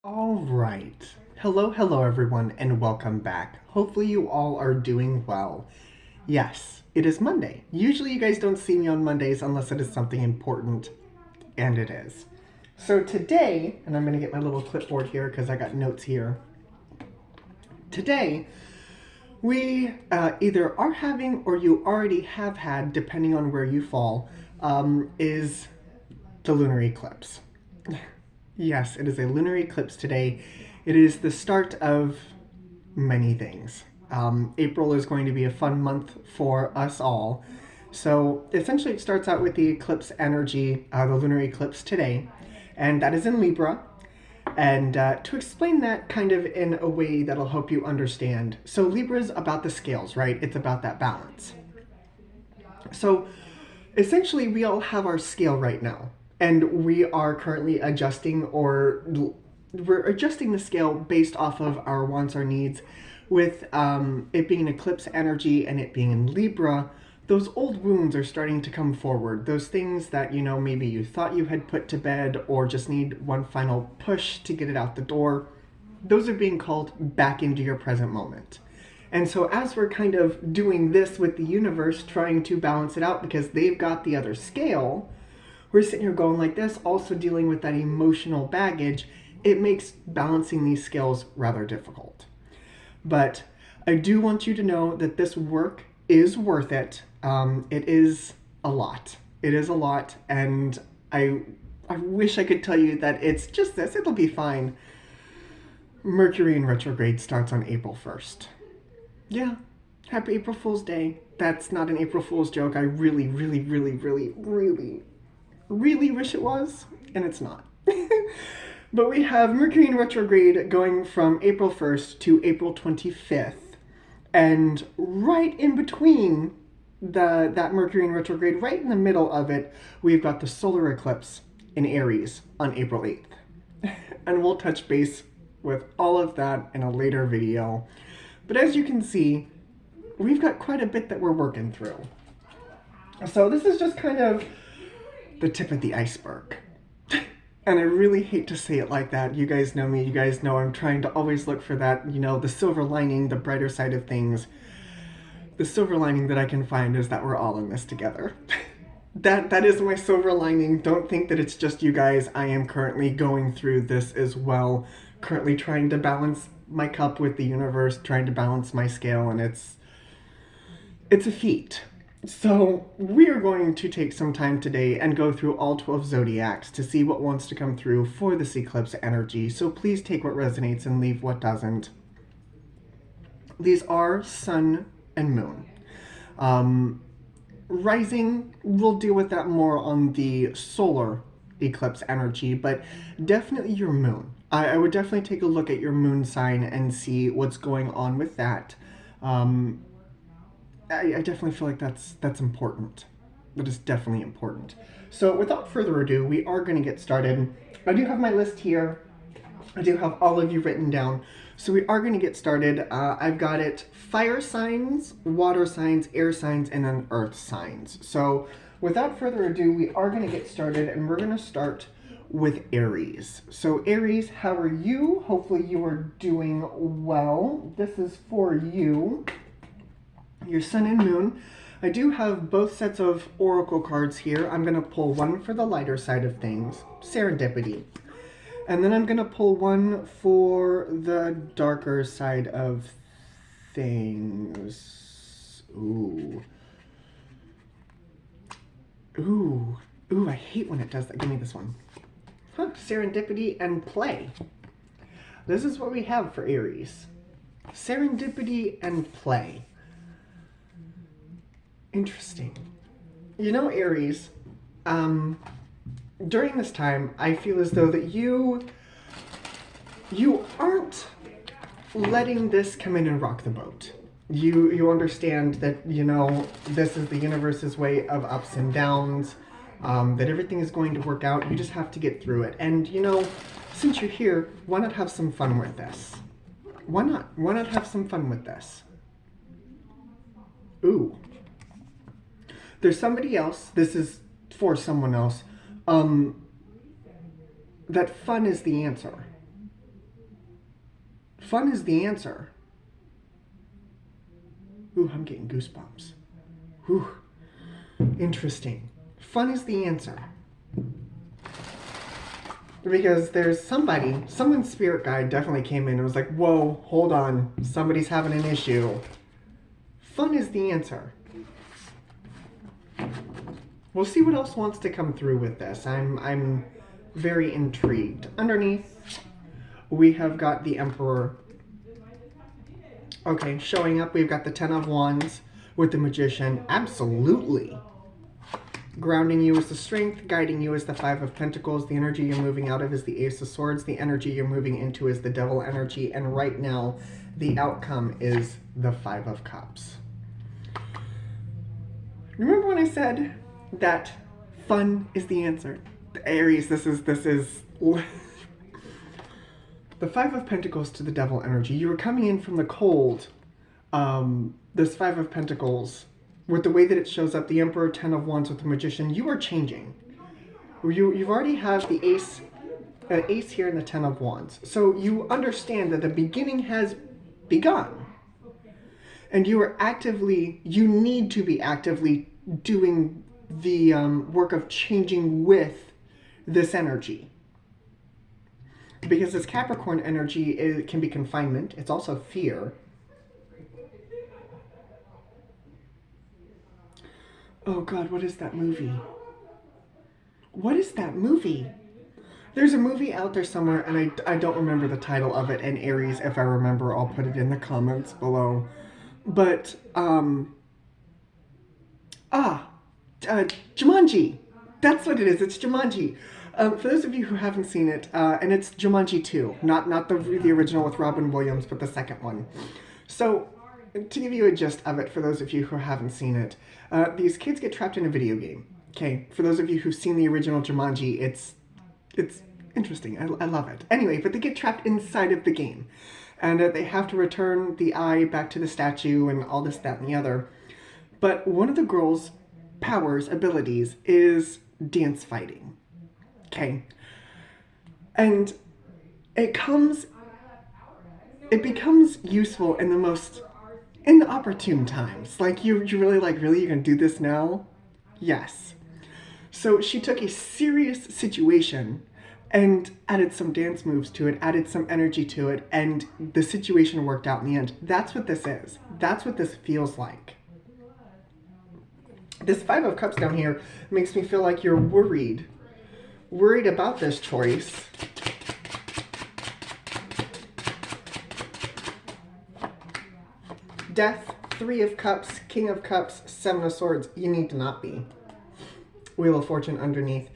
All right. Hello everyone, and welcome back. Hopefully you all are doing well. Yes, it is Monday. Usually you guys don't see me on Mondays unless it is something important, and it is. So today, and I'm going to get my little clipboard here because I got notes here. Today, we either are having or you already have had, depending on where you fall, is the lunar eclipse. Yes, it is a lunar eclipse today. It is the start of many things. April is going to be a fun month for us all. So essentially it starts out with the eclipse energy, the lunar eclipse today, and that is in Libra. And to explain that kind of in a way that'll help you understand. So Libra is about the scales, right? It's about that balance. So essentially we all have our scale right now. And we are currently adjusting, or we're adjusting the scale based off of our wants, our needs. With it being an eclipse energy and it being in Libra, those old wounds are starting to come forward. Those things that, maybe you thought you had put to bed or just need one final push to get it out the door, those are being called back into your present moment. And so as we're kind of doing this with the universe, trying to balance it out because they've got the other scale, we're sitting here going like this, also dealing with that emotional baggage. It makes balancing these scales rather difficult. But I do want you to know that this work is worth it. It is a lot. It is a lot. And I wish I could tell you that it's just this. It'll be fine. Mercury in retrograde starts on April 1st. Yeah. Happy April Fool's Day. That's not an April Fool's joke. I really wish it was, and it's not. But we have Mercury in retrograde going from April 1st to April 25th. And right in between that Mercury in retrograde, right in the middle of it, we've got the solar eclipse in Aries on April 8th. And we'll touch base with all of that in a later video. But as you can see, we've got quite a bit that we're working through. So this is just kind of the tip of the iceberg. And I really hate to say it like that. You guys know me. You guys know I'm trying to always look for that, the silver lining, the brighter side of things. The silver lining that I can find is that we're all in this together. That is my silver lining. Don't think that it's just you guys. I am currently going through this as well. Currently trying to balance my cup with the universe, trying to balance my scale, and it's a feat. So we are going to take some time today and go through all 12 zodiacs to see what wants to come through for this eclipse energy. So please take what resonates and leave what doesn't. These are sun and moon. Rising, we'll deal with that more on the solar eclipse energy, but definitely your moon. I would definitely take a look at your moon sign and see what's going on with that. I definitely feel like that's important. That is definitely important. So without further ado, we are going to get started. I do have my list here. I do have all of you written down. So we are going to get started. I've got it fire signs, water signs, air signs, and then earth signs. So without further ado, we are going to get started, and we're going to start with Aries. So Aries, how are you? Hopefully you are doing well. This is for you. Your sun and moon. I do have both sets of oracle cards here. I'm going to pull one for the lighter side of things, serendipity. And then I'm going to pull one for the darker side of things. Ooh, I hate when it does that. Give me this one. Huh, serendipity and play. This is what we have for Aries. Serendipity and play. Interesting. Aries, during this time, I feel as though that you aren't letting this come in and rock the boat. You understand that, this is the universe's way of ups and downs, that everything is going to work out. You just have to get through it. And, since you're here, why not have some fun with this? Why not? Why not have some fun with this? Ooh. There's somebody else, this is for someone else, that fun is the answer. Fun is the answer. Ooh, I'm getting goosebumps. Ooh, interesting. Fun is the answer. Because there's someone's spirit guide definitely came in and was like, whoa, hold on, somebody's having an issue. Fun is the answer. We'll see what else wants to come through with this. I'm very intrigued. Underneath, we have got the Emperor. Okay, showing up, we've got the Ten of Wands with the Magician. Absolutely. Grounding you is the Strength, guiding you is the Five of Pentacles. The energy you're moving out of is the Ace of Swords. The energy you're moving into is the Devil energy. And right now, the outcome is the Five of Cups. Remember when I said that fun is the answer? The Aries, this is the Five of Pentacles to the Devil energy. You were coming in from the cold. This Five of Pentacles, with the way that it shows up, the Emperor, Ten of Wands with the Magician, you are changing. You've already have the Ace here and the Ten of Wands. So you understand that the beginning has begun. And you need to be actively doing the work of changing with this energy. Because this Capricorn energy can be confinement. It's also fear. Oh God, what is that movie? What is that movie? There's a movie out there somewhere, and I don't remember the title of it. And Aries, if I remember, I'll put it in the comments below. But, Jumanji. That's what it is. It's Jumanji. For those of you who haven't seen it, and it's Jumanji 2. Not the original with Robin Williams, but the second one. So, to give you a gist of it, for those of you who haven't seen it, these kids get trapped in a video game. Okay, for those of you who've seen the original Jumanji, it's interesting. I love it. Anyway, but they get trapped inside of the game. And they have to return the eye back to the statue and all this, that, and the other. But one of the girls' powers, abilities, is dance fighting. Okay. And it becomes useful in the opportune times. Like, you're really like, really, you're going to do this now? Yes. So she took a serious situation and added some dance moves to it, added some energy to it, and the situation worked out in the end. That's what this is. That's what this feels like. This Five of Cups down here makes me feel like you're worried about this choice. Death, Three of Cups, King of Cups, Seven of Swords. You need to not be. Wheel of Fortune underneath.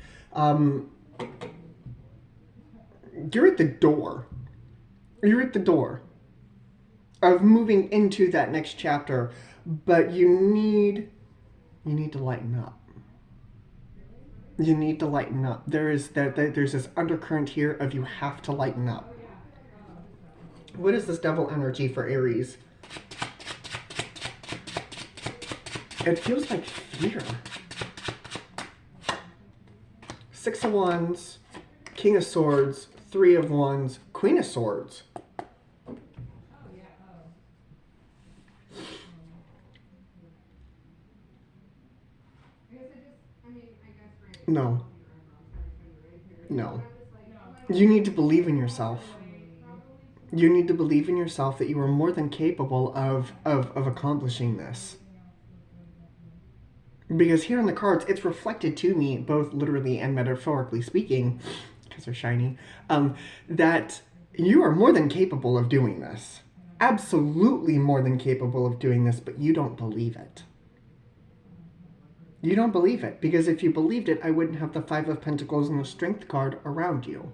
You're at the door. You're at the door of moving into that next chapter, but you need to lighten up. You need to lighten up. There's this undercurrent here of you have to lighten up. What is this Devil energy for Aries? It feels like fear. Six of Wands, King of Swords, Three of Wands, Queen of Swords. No. No. You need to believe in yourself. You need to believe in yourself that you are more than capable of accomplishing this. Because here in the cards, it's reflected to me, both literally and metaphorically speaking, because they're shiny, that you are more than capable of doing this. Absolutely more than capable of doing this, but you don't believe it. You don't believe it, because if you believed it, I wouldn't have the Five of Pentacles and the Strength card around you.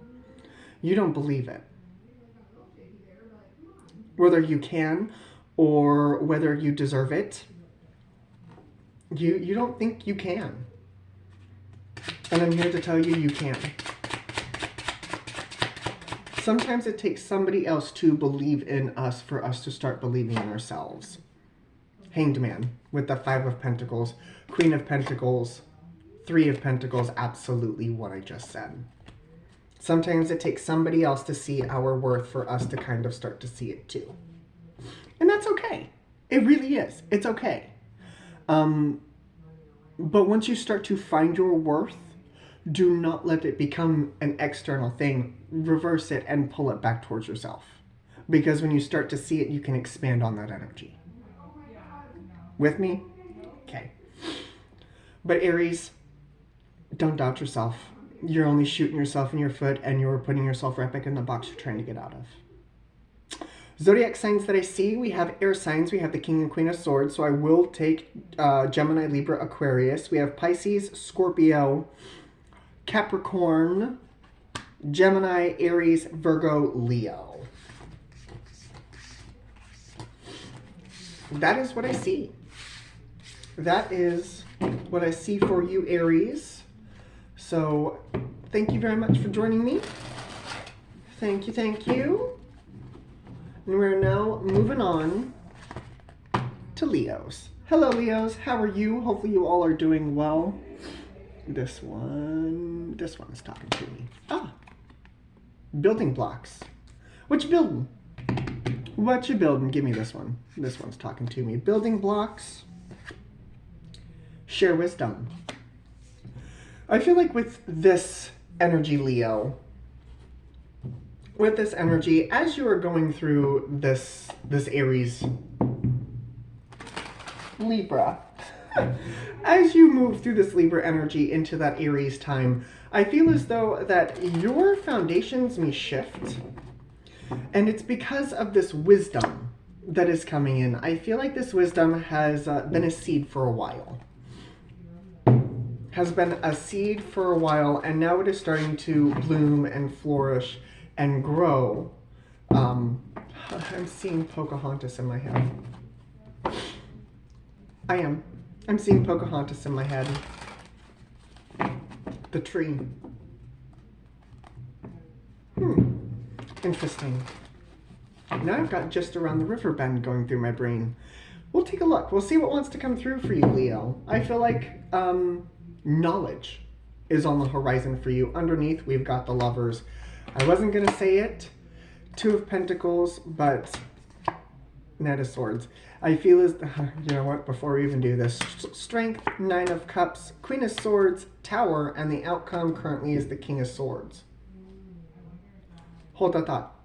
You don't believe it. Whether you can or whether you deserve it, you don't think you can. And I'm here to tell you, you can. Sometimes it takes somebody else to believe in us for us to start believing in ourselves. Hanged Man with the Five of Pentacles, Queen of Pentacles, Three of Pentacles, absolutely what I just said. Sometimes it takes somebody else to see our worth for us to kind of start to see it too. And that's okay. It really is. It's okay. But once you start to find your worth, do not let it become an external thing. Reverse it and pull it back towards yourself. Because when you start to see it, you can expand on that energy. With me? Okay. But Aries, don't doubt yourself. You're only shooting yourself in your foot, and you're putting yourself right back in the box you're trying to get out of. Zodiac signs that I see, we have air signs. We have the King and Queen of Swords, so I will take Gemini, Libra, Aquarius. We have Pisces, Scorpio, Capricorn, Gemini, Aries, Virgo, Leo. That is what I see. That is what I see for you, Aries. So, thank you very much for joining me. Thank you, thank you. And we're now moving on to Leos. Hello, Leos. How are you? Hopefully you all are doing well. This one is talking to me. Building blocks. What you building? What you building? Give me this one. This one's talking to me. Building blocks. Share wisdom. I feel like with this energy, Leo, with this energy, as you are going through this Aries Libra, as you move through this Libra energy into that Aries time, I feel as though that your foundations may shift. And it's because of this wisdom that is coming in. I feel like this wisdom has been a seed for a while. Has been a seed for a while, and now it is starting to bloom and flourish and grow. I'm seeing Pocahontas in my head. I'm seeing Pocahontas in my head. The tree. Interesting. Now I've got Just Around the River Bend going through my brain. We'll take a look. We'll see what wants to come through for you, Leo. I feel like knowledge is on the horizon for you. Underneath, we've got the Lovers. I wasn't going to say it. Two of Pentacles, but Knight of Swords. I feel as, you know what, before we even do this, Strength, Nine of Cups, Queen of Swords, Tower, and the outcome currently is the King of Swords. Hold that thought.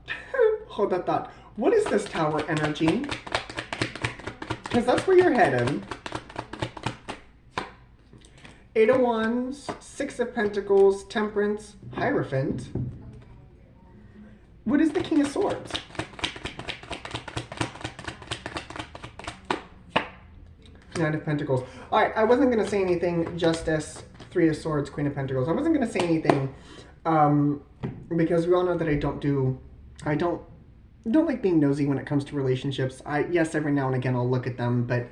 Hold that thought. What is this Tower energy? Because that's where you're headed. Eight of Wands, Six of Pentacles, Temperance, Hierophant. What is the King of Swords? Nine of Pentacles. All right, I wasn't going to say anything. Justice, Three of Swords, Queen of Pentacles. I wasn't going to say anything because we all know that I don't like being nosy when it comes to relationships. Yes, every now and again I'll look at them, but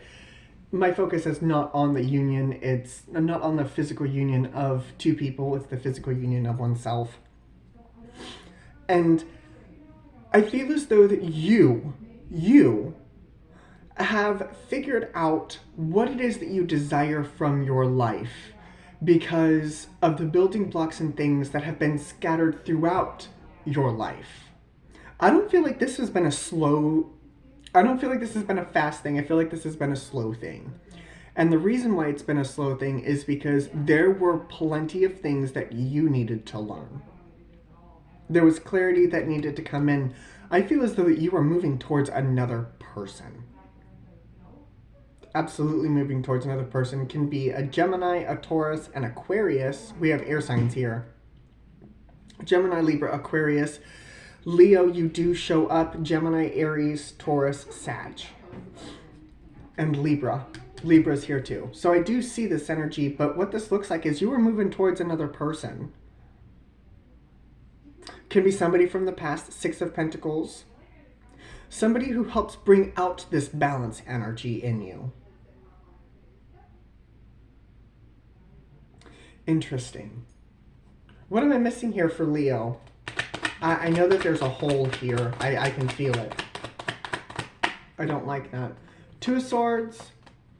my focus is not on the union. It's not on the physical union of two people. It's the physical union of oneself. And I feel as though that you have figured out what it is that you desire from your life because of the building blocks and things that have been scattered throughout your life. I don't feel like this has been I don't feel like this has been a fast thing. I feel like this has been a slow thing. And the reason why it's been a slow thing is because there were plenty of things that you needed to learn. There was clarity that needed to come in. I feel as though you are moving towards another person. Absolutely moving towards another person. It can be a Gemini, a Taurus, and Aquarius. We have air signs here. Gemini, Libra, Aquarius. Leo, you do show up. Gemini, Aries, Taurus, Sag. And Libra. Libra's here too. So I do see this energy, but what this looks like is you are moving towards another person. Can be somebody from the past, Six of Pentacles. Somebody who helps bring out this balance energy in you. Interesting. What am I missing here for Leo? I know that there's a hole here. I can feel it. I don't like that. Two of Swords,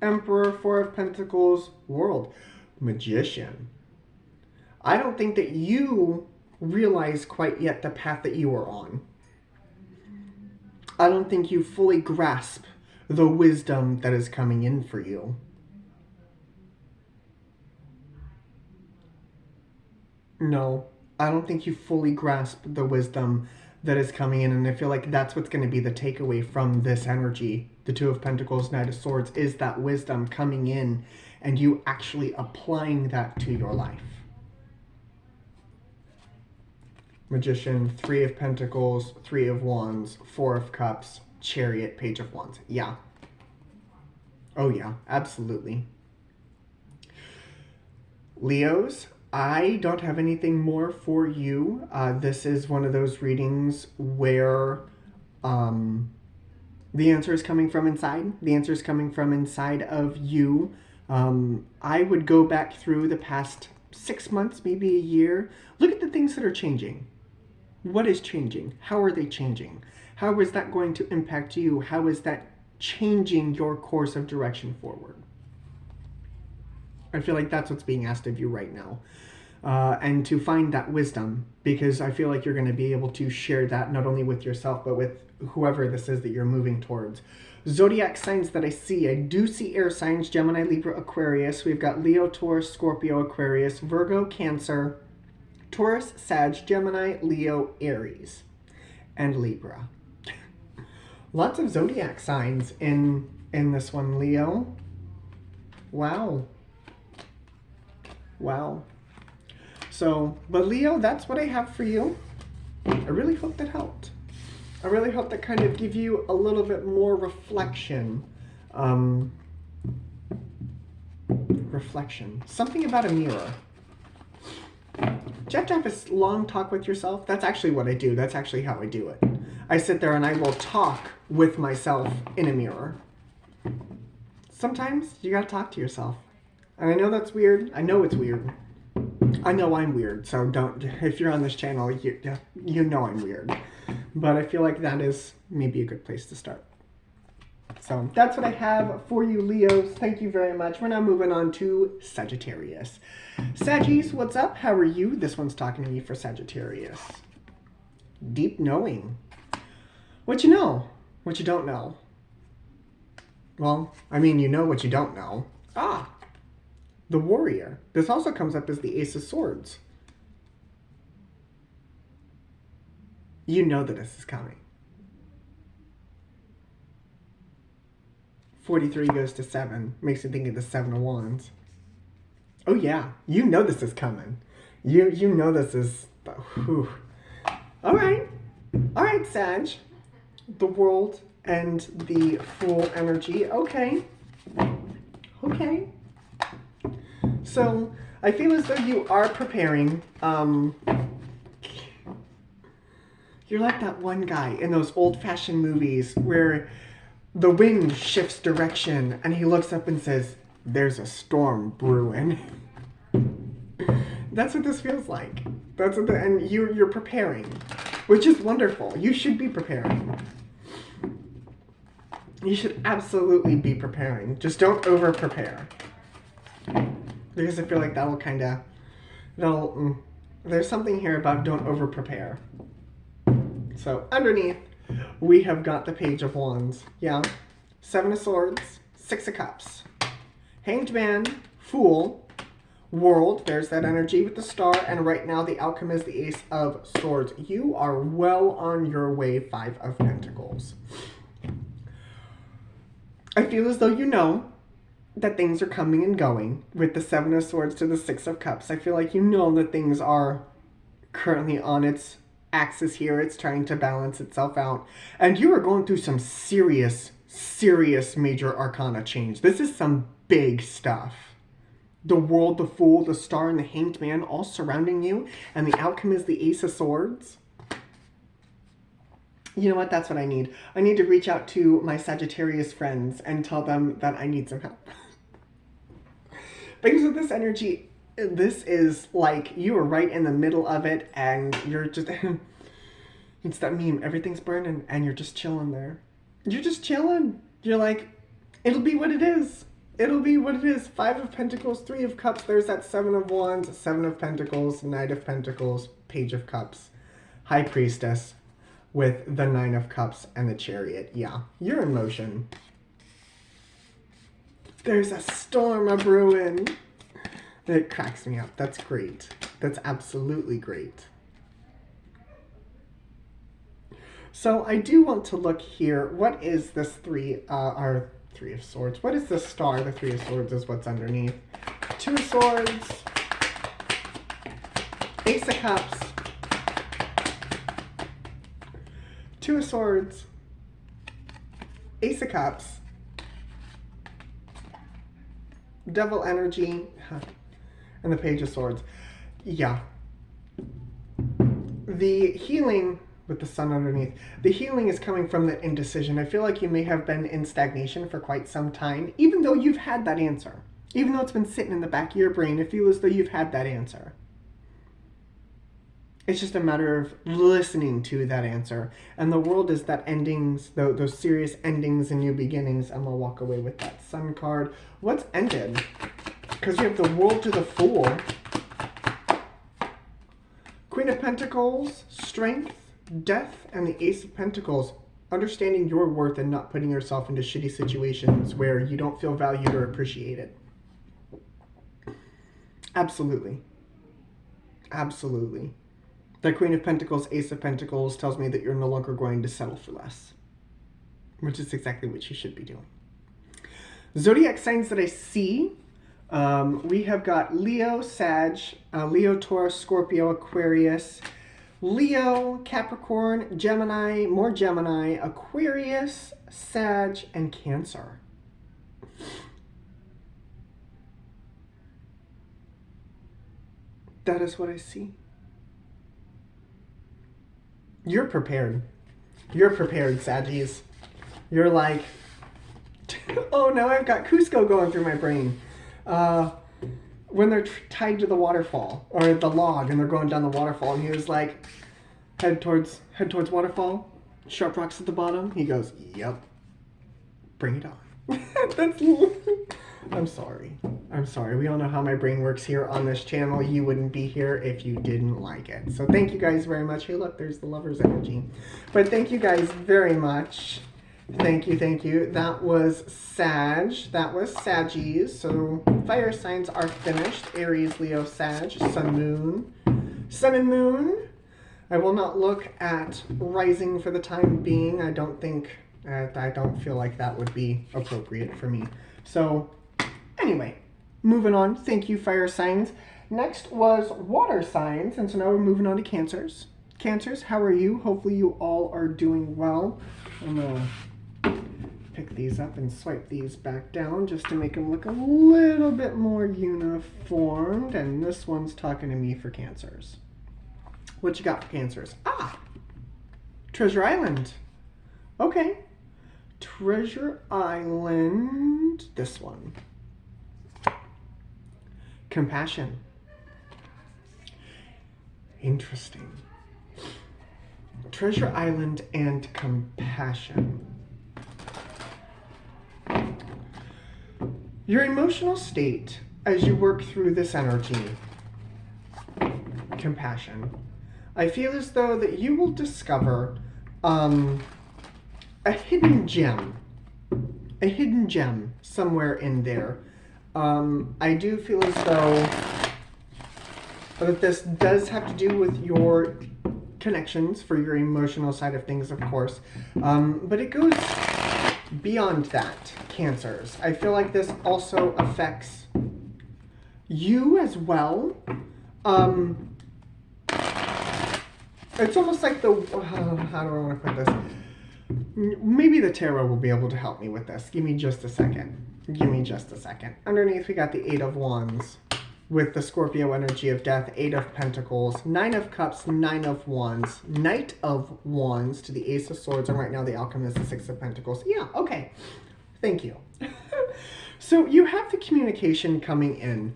Emperor, Four of Pentacles, World, Magician. I don't think that you realize quite yet the path that you are on. I don't think you fully grasp the wisdom that is coming in for you. No, I don't think you fully grasp the wisdom that is coming in, and I feel like that's what's going to be the takeaway from this energy. The Two of Pentacles, Knight of Swords, is that wisdom coming in and you actually applying that to your life. Magician, Three of Pentacles, Three of Wands, Four of Cups, Chariot, Page of Wands. Yeah. Oh yeah, absolutely. Leos, I don't have anything more for you. This is one of those readings where the answer is coming from inside. The answer is coming from inside of you. I would go back through the past 6 months, maybe a year. Look at the things that are changing. What is changing? How are they changing? How is that going to impact you? How is that changing your course of direction forward? I feel like that's what's being asked of you right now. And to find that wisdom, because I feel like you're going to be able to share that not only with yourself, but with whoever this is that you're moving towards. Zodiac signs that I do see air signs: Gemini, Libra, Aquarius. We've got Leo, Taurus, Scorpio, Aquarius, Virgo, Cancer, Taurus, Sag, Gemini, Leo, Aries, and Libra. Lots of zodiac signs in this one, Leo. Wow. Wow. So, but Leo, that's what I have for you. I really hope that helped. I really hope that kind of give you a little bit more reflection. Reflection. Something about a mirror. Do you have to have a long talk with yourself? That's actually what I do. That's actually how I do it. I sit there and I will talk with myself in a mirror. Sometimes you gotta talk to yourself. And I know that's weird. I know it's weird. I know I'm weird, so don't, if you're on this channel, you know I'm weird. But I feel like that is maybe a good place to start. So that's what I have for you, Leos. Thank you very much. We're now moving on to Sagittarius. Saggies, what's up? How are you? This one's talking to me for Sagittarius. Deep knowing. What you know? What you don't know? Well, I mean, you know what you don't know. Ah, the Warrior. This also comes up as the Ace of Swords. You know that this is coming. 43 goes to 7. Makes me think of the 7 of Wands. Oh yeah, you know this is coming. You know this is... Whew. All right, Sag. The World and the Fool energy. Okay. So I feel as though you are preparing. You're like that one guy in those old-fashioned movies where the wind shifts direction and he looks up and says, "There's a storm brewing." That's what this feels like. That's what and you're preparing, which is wonderful. You should be preparing. You should absolutely be preparing. Just don't over-prepare. Because I feel like that'll kind of, there's something here about don't over-prepare. So underneath, we have got the Page of Wands. Yeah. 7 of Swords, 6 of Cups. Hanged Man, Fool, World. There's that energy with the Star. And right now, the outcome is the Ace of Swords. You are well on your way, 5 of Pentacles. I feel as though you know that things are coming and going with the 7 of Swords to the 6 of Cups. I feel like you know that things are currently on its axis here. It's trying to balance itself out. And you are going through some serious major arcana change. This is some big stuff. The World, the Fool, the Star, and the Hanged Man all surrounding you. And the outcome is the Ace of Swords. You know what? That's what I need. I need to reach out to my Sagittarius friends and tell them that I need some help. Because with this energy, this is like you are right in the middle of it and you're just... It's that meme. Everything's burning and you're just chilling there. You're just chilling. You're like, it'll be what it is. It'll be what it is. 5 of Pentacles, 3 of Cups. There's that 7 of Wands, 7 of Pentacles, Knight of Pentacles, Page of Cups, High Priestess, with the Nine of Cups and the Chariot. Yeah, you're in motion. There's a storm a brewing. It cracks me up. That's great. That's absolutely great. So I do want to look here. What is this Three of Swords? What is the star? The Three of Swords is what's underneath. Two of Swords. Ace of Cups. Two of Swords. Ace of Cups. Devil energy. And the Page of Swords. Yeah. The healing with the sun underneath. The healing is coming from the indecision. I feel like you may have been in stagnation for quite some time, even though you've had that answer. Even though it's been sitting in the back of your brain, it feels as though you've had that answer. It's just a matter of listening to that answer. And the world is that endings, those serious endings and new beginnings. I'm going to walk away with that Sun card. What's ended? Because you have the World to the Fool. Queen of Pentacles, Strength, Death, and the Ace of Pentacles. Understanding your worth and not putting yourself into shitty situations where you don't feel valued or appreciated. Absolutely. Absolutely. The Queen of Pentacles, Ace of Pentacles tells me that you're no longer going to settle for less. Which is exactly what you should be doing. Zodiac signs that I see. We have got Leo, Sag, Leo, Taurus, Scorpio, Aquarius, Leo, Capricorn, Gemini, more Gemini, Aquarius, Sag, and Cancer. That is what I see. You're prepared. You're prepared, Saggies. You're like, oh, now I've got Cusco going through my brain. When they're tied to the waterfall or the log and they're going down the waterfall, and he was like, head towards waterfall, sharp rocks at the bottom. He goes, yep, bring it on. That's, I'm sorry. I'm sorry. We all know how my brain works here on this channel. You wouldn't be here if you didn't like it. So thank you guys very much. Hey, look, there's the Lover's energy. But thank you guys very much. Thank you, thank you. That was Sag. That was Saggies. So fire signs are finished. Aries, Leo, Sag, Sun, Moon. Sun and Moon. I will not look at rising for the time being. I don't feel like that would be appropriate for me. So anyway, moving on. Thank you, fire signs. Next was water signs. And so now we're moving on to Cancers. Cancers, how are you? Hopefully you all are doing well. I'm going to pick these up and swipe these back down just to make them look a little bit more uniformed. And this one's talking to me for Cancers. What you got for Cancers? Ah! Treasure Island. Okay. Treasure Island. This one. Compassion. Interesting. Treasure Island and compassion. Your emotional state as you work through this energy. Compassion. I feel as though that you will discover a hidden gem. A hidden gem somewhere in there. I do feel as though that this does have to do with your connections for your emotional side of things, of course. But it goes beyond that, Cancers. I feel like this also affects you as well. It's almost like how do I want to put this? Maybe the tarot will be able to help me with this. Give me just a second. Give me just a second. Underneath, we got the Eight of Wands with the Scorpio energy of death, Eight of Pentacles, Nine of Cups, Nine of Wands, Knight of Wands to the Ace of Swords, and right now the Alchemist, the Six of Pentacles. Yeah, okay. Thank you. So you have the communication coming in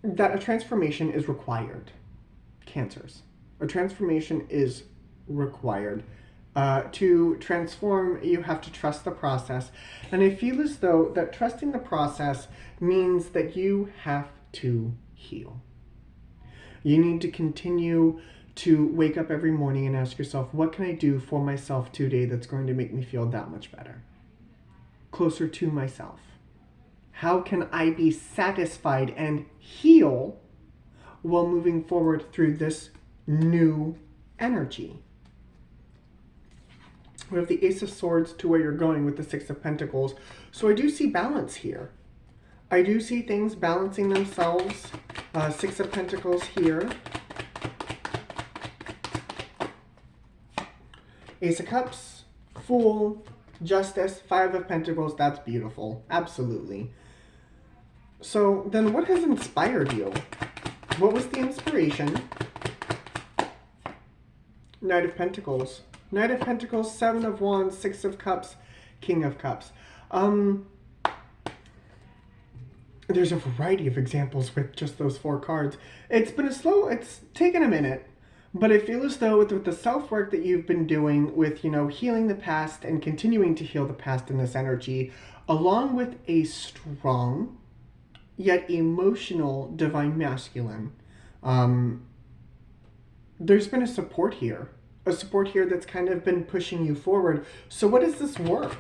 that a transformation is required. Cancers. A transformation is required. To transform, you have to trust the process. And I feel as though that trusting the process means that you have to heal. You need to continue to wake up every morning and ask yourself, what can I do for myself today that's going to make me feel that much better? Closer to myself. How can I be satisfied and heal while moving forward through this new energy? We have the Ace of Swords to where you're going with the Six of Pentacles. So I do see balance here. I do see things balancing themselves. Six of Pentacles here. Ace of Cups, Fool, Justice, Five of Pentacles. That's beautiful. Absolutely. So then what has inspired you? What was the inspiration? Knight of Pentacles. Knight of Pentacles, Seven of Wands, Six of Cups, King of Cups. There's a variety of examples with just those four cards. It's taken a minute, but I feel as though with the self-work that you've been doing with, healing the past and continuing to heal the past in this energy, along with a strong yet emotional divine masculine, there's been a support here. A support here that's kind of been pushing you forward. So what is this work?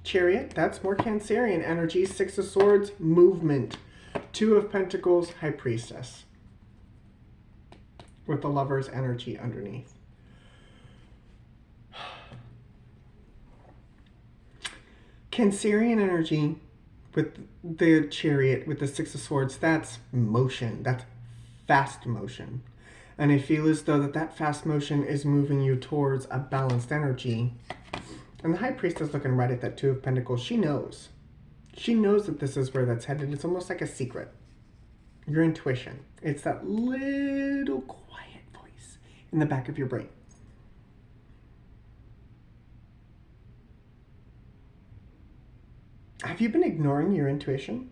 Chariot, that's more Cancerian energy. Six of Swords, movement. Two of Pentacles, High Priestess. With the Lover's energy underneath. Cancerian energy with the Chariot, with the Six of Swords, that's motion. That's fast motion. And I feel as though that fast motion is moving you towards a balanced energy. And the High Priestess looking right at that Two of Pentacles. She knows. She knows that this is where that's headed. It's almost like a secret. Your intuition. It's that little quiet voice in the back of your brain. Have you been ignoring your intuition?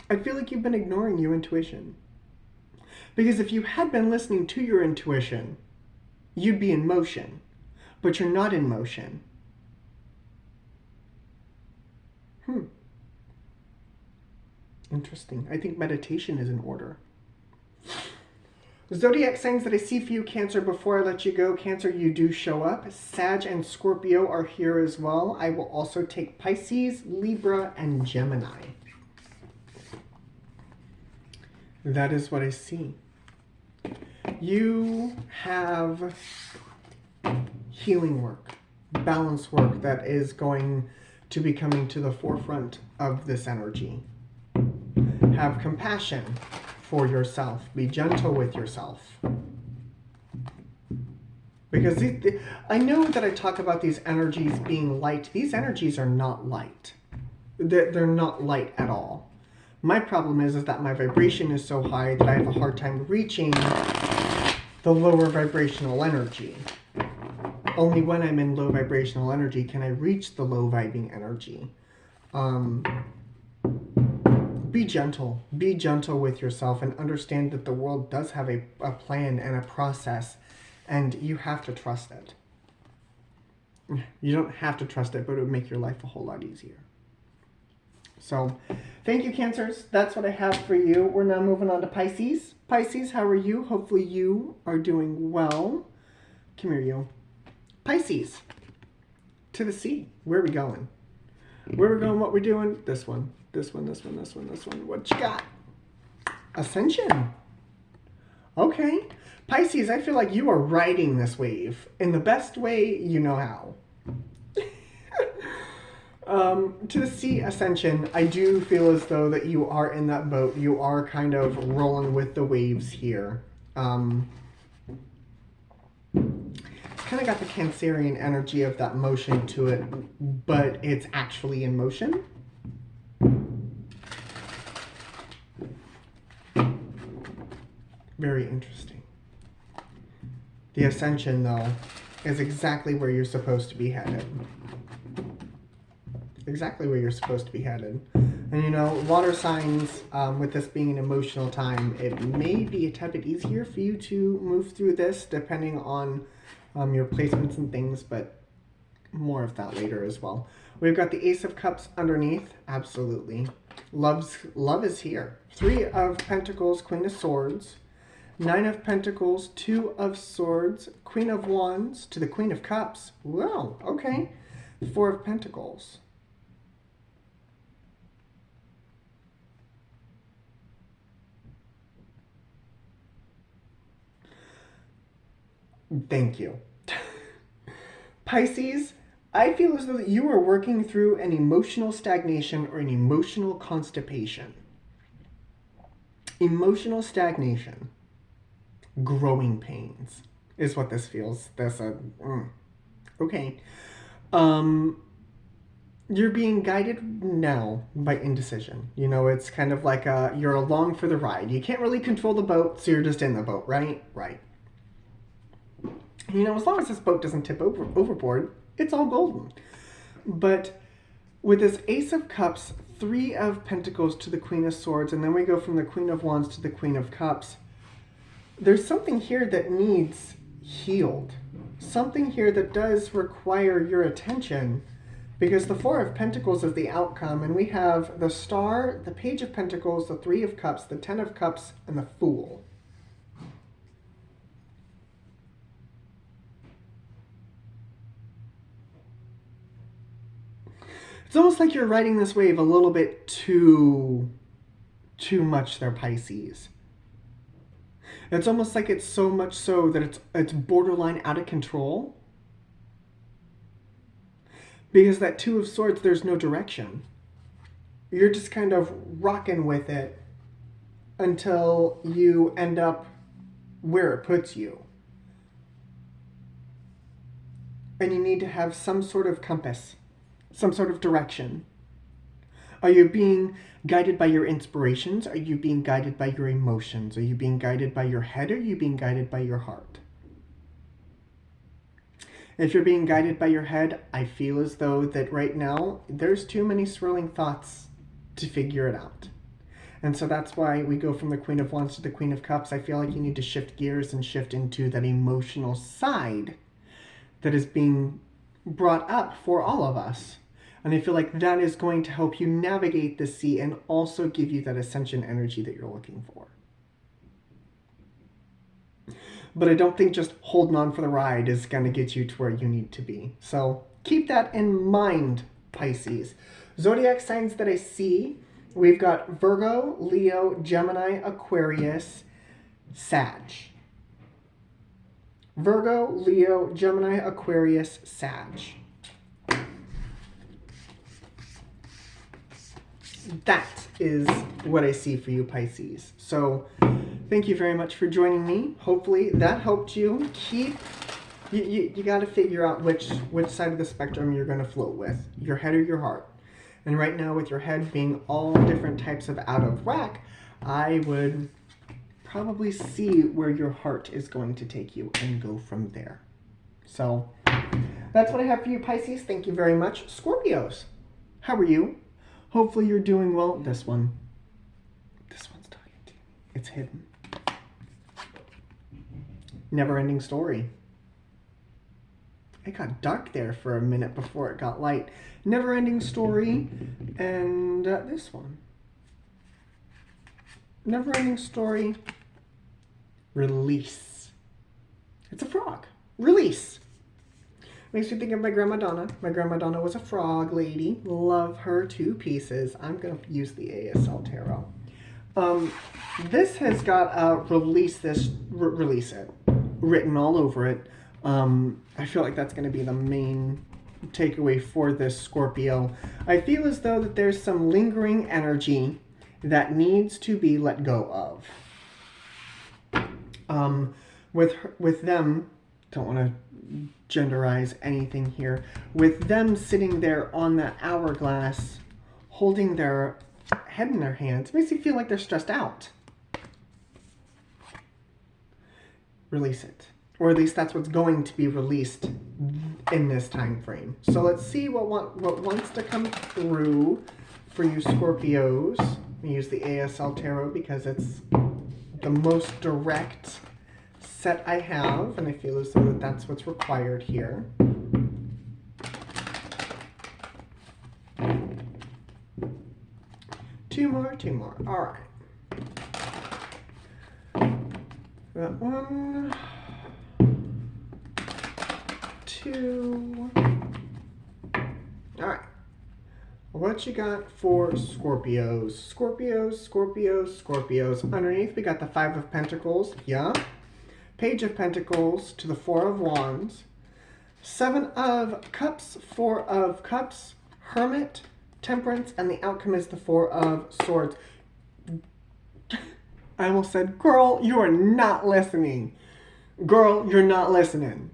I feel like you've been ignoring your intuition. Because if you had been listening to your intuition, you'd be in motion. But you're not in motion. Interesting. I think meditation is in order. Zodiac signs that I see for you, Cancer, before I let you go. Cancer, you do show up. Sag and Scorpio are here as well. I will also take Pisces, Libra, and Gemini. That is what I see. You have healing work, balance work that is going to be coming to the forefront of this energy. Have compassion for yourself. Be gentle with yourself. Because I know that I talk about these energies being light. These energies are not light. They're not light at all. My problem is that my vibration is so high that I have a hard time reaching the lower vibrational energy. Only when I'm in low vibrational energy can I reach the low vibing energy. Be gentle. Be gentle with yourself and understand that the world does have a plan and a process, and you have to trust it. You don't have to trust it, but it would make your life a whole lot easier. So, thank you, Cancers. That's what I have for you. We're now moving on to Pisces. Pisces, how are you? Hopefully you are doing well. Come here, you. Pisces. To the sea. Where are we going? Where are we going? What we're doing? This one. This one, this one, this one, this one. What you got? Ascension. Okay. Pisces, I feel like you are riding this wave in the best way you know how. To the sea, Ascension, I do feel as though that you are in that boat. You are kind of rolling with the waves here. It's kind of got the Cancerian energy of that motion to it, but it's actually in motion. Very interesting. The Ascension, though, is exactly where you're supposed to be headed. Exactly where you're supposed to be headed. And you know, water signs, with this being an emotional time, it may be a tad bit easier for you to move through this depending on your placements and things, but more of that later as well. We've got the Ace of Cups underneath. Absolutely. Love is here. 3 of Pentacles, Queen of Swords. 9 of Pentacles, 2 of Swords, Queen of Wands to the Queen of Cups. Well, okay. 4 of Pentacles. Thank you. Pisces, I feel as though that you are working through an emotional stagnation or an emotional constipation. Emotional stagnation. Growing pains is what this feels. Okay. You're being guided now by indecision. You know, it's kind of like you're along for the ride. You can't really control the boat, so you're just in the boat, right? Right. You know, as long as this boat doesn't tip overboard, it's all golden. But with this Ace of Cups, 3 of Pentacles to the Queen of Swords, and then we go from the Queen of Wands to the Queen of Cups, there's something here that needs healed. Something here that does require your attention, because the 4 of Pentacles is the outcome, and we have the Star, the Page of Pentacles, the 3 of Cups, the 10 of Cups, and the Fool. It's almost like you're riding this wave a little bit too much there, Pisces. It's almost like it's so much so that it's borderline out of control. Because that 2 of Swords, there's no direction. You're just kind of rocking with it until you end up where it puts you. And you need to have some sort of compass, some sort of direction. Are you being guided by your inspirations? Are you being guided by your emotions? Are you being guided by your head? Or are you being guided by your heart? If you're being guided by your head, I feel as though that right now there's too many swirling thoughts to figure it out. And so that's why we go from the Queen of Wands to the Queen of Cups. I feel like you need to shift gears and shift into that emotional side that is being brought up for all of us. And I feel like that is going to help you navigate the sea and also give you that ascension energy that you're looking for. But I don't think just holding on for the ride is going to get you to where you need to be. So keep that in mind, Pisces. Zodiac signs that I see, we've got Virgo, Leo, Gemini, Aquarius, Sag. Virgo, Leo, Gemini, Aquarius, Sag. That is what I see for you, Pisces. So thank you very much for joining me. Hopefully that helped you. You got to figure out which side of the spectrum you're going to float with, your head or your heart. And right now, with your head being all different types of out of whack, I would probably see where your heart is going to take you and go from there. So that's what I have for you, Pisces. Thank you very much. Scorpios, how are you? Hopefully you're doing well. This one's talking to you. It's hidden. Never-ending story. It got dark there for a minute before it got light. Never-ending story. And this one. Never-ending story. Release. It's a frog. Release. Makes me think of my Grandma Donna. My Grandma Donna was a frog lady. Love her to pieces. I'm going to use the ASL Tarot. This has got release it written all over it. I feel like that's going to be the main takeaway for this Scorpio. I feel as though that there's some lingering energy that needs to be let go of. With them, don't want to genderize anything here, with them sitting there on that hourglass holding their head in their hands, makes you feel like they're stressed out. Release it, or at least that's what's going to be released in this time frame. So let's see what wants to come through for you Scorpios. We use the ASL Tarot because it's the most direct set I have, and I feel as though that's what's required here. 2 more. All right. That 1, 2. All right. What you got for Scorpios? Scorpios. Underneath, we got the 5 of Pentacles. Yeah. Page of Pentacles to the 4 of Wands. 7 of Cups, 4 of Cups, Hermit, Temperance, and the outcome is the 4 of Swords. I almost said, girl, you are not listening. Girl, you're not listening.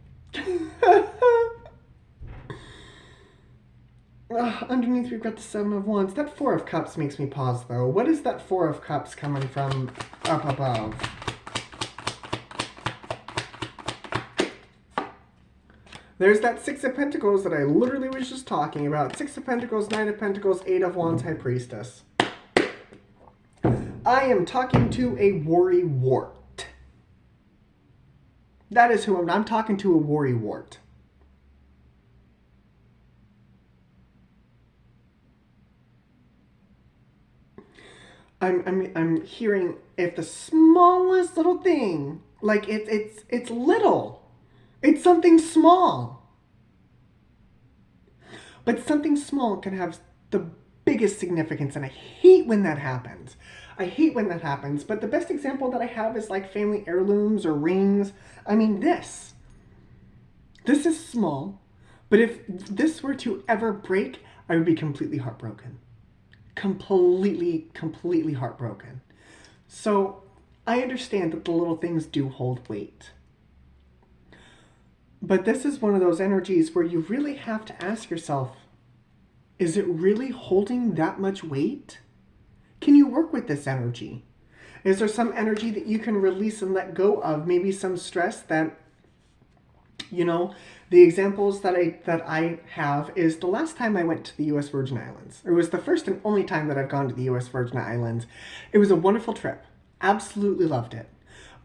Underneath, we've got the 7 of Wands. That 4 of Cups makes me pause, though. What is that 4 of Cups coming from up above? There's that 6 of Pentacles that I literally was just talking about. 6 of Pentacles, 9 of Pentacles, 8 of Wands, High Priestess. I am talking to a worrywart. That is who I'm talking to, a worrywart. I'm hearing if the smallest little thing, like it's little. It's something small. But something small can have the biggest significance, and I hate when that happens. But the best example that I have is like family heirlooms or rings. I mean, this is small, but if this were to ever break, I would be completely heartbroken. Completely heartbroken. So I understand that the little things do hold weight. But this is one of those energies where you really have to ask yourself, is it really holding that much weight? Can you work with this energy? Is there some energy that you can release and let go of? Maybe some stress that, you know, the examples that I have is the last time I went to the U.S. Virgin Islands. It was the first and only time that I've gone to the U.S. Virgin Islands. It was a wonderful trip. Absolutely loved it.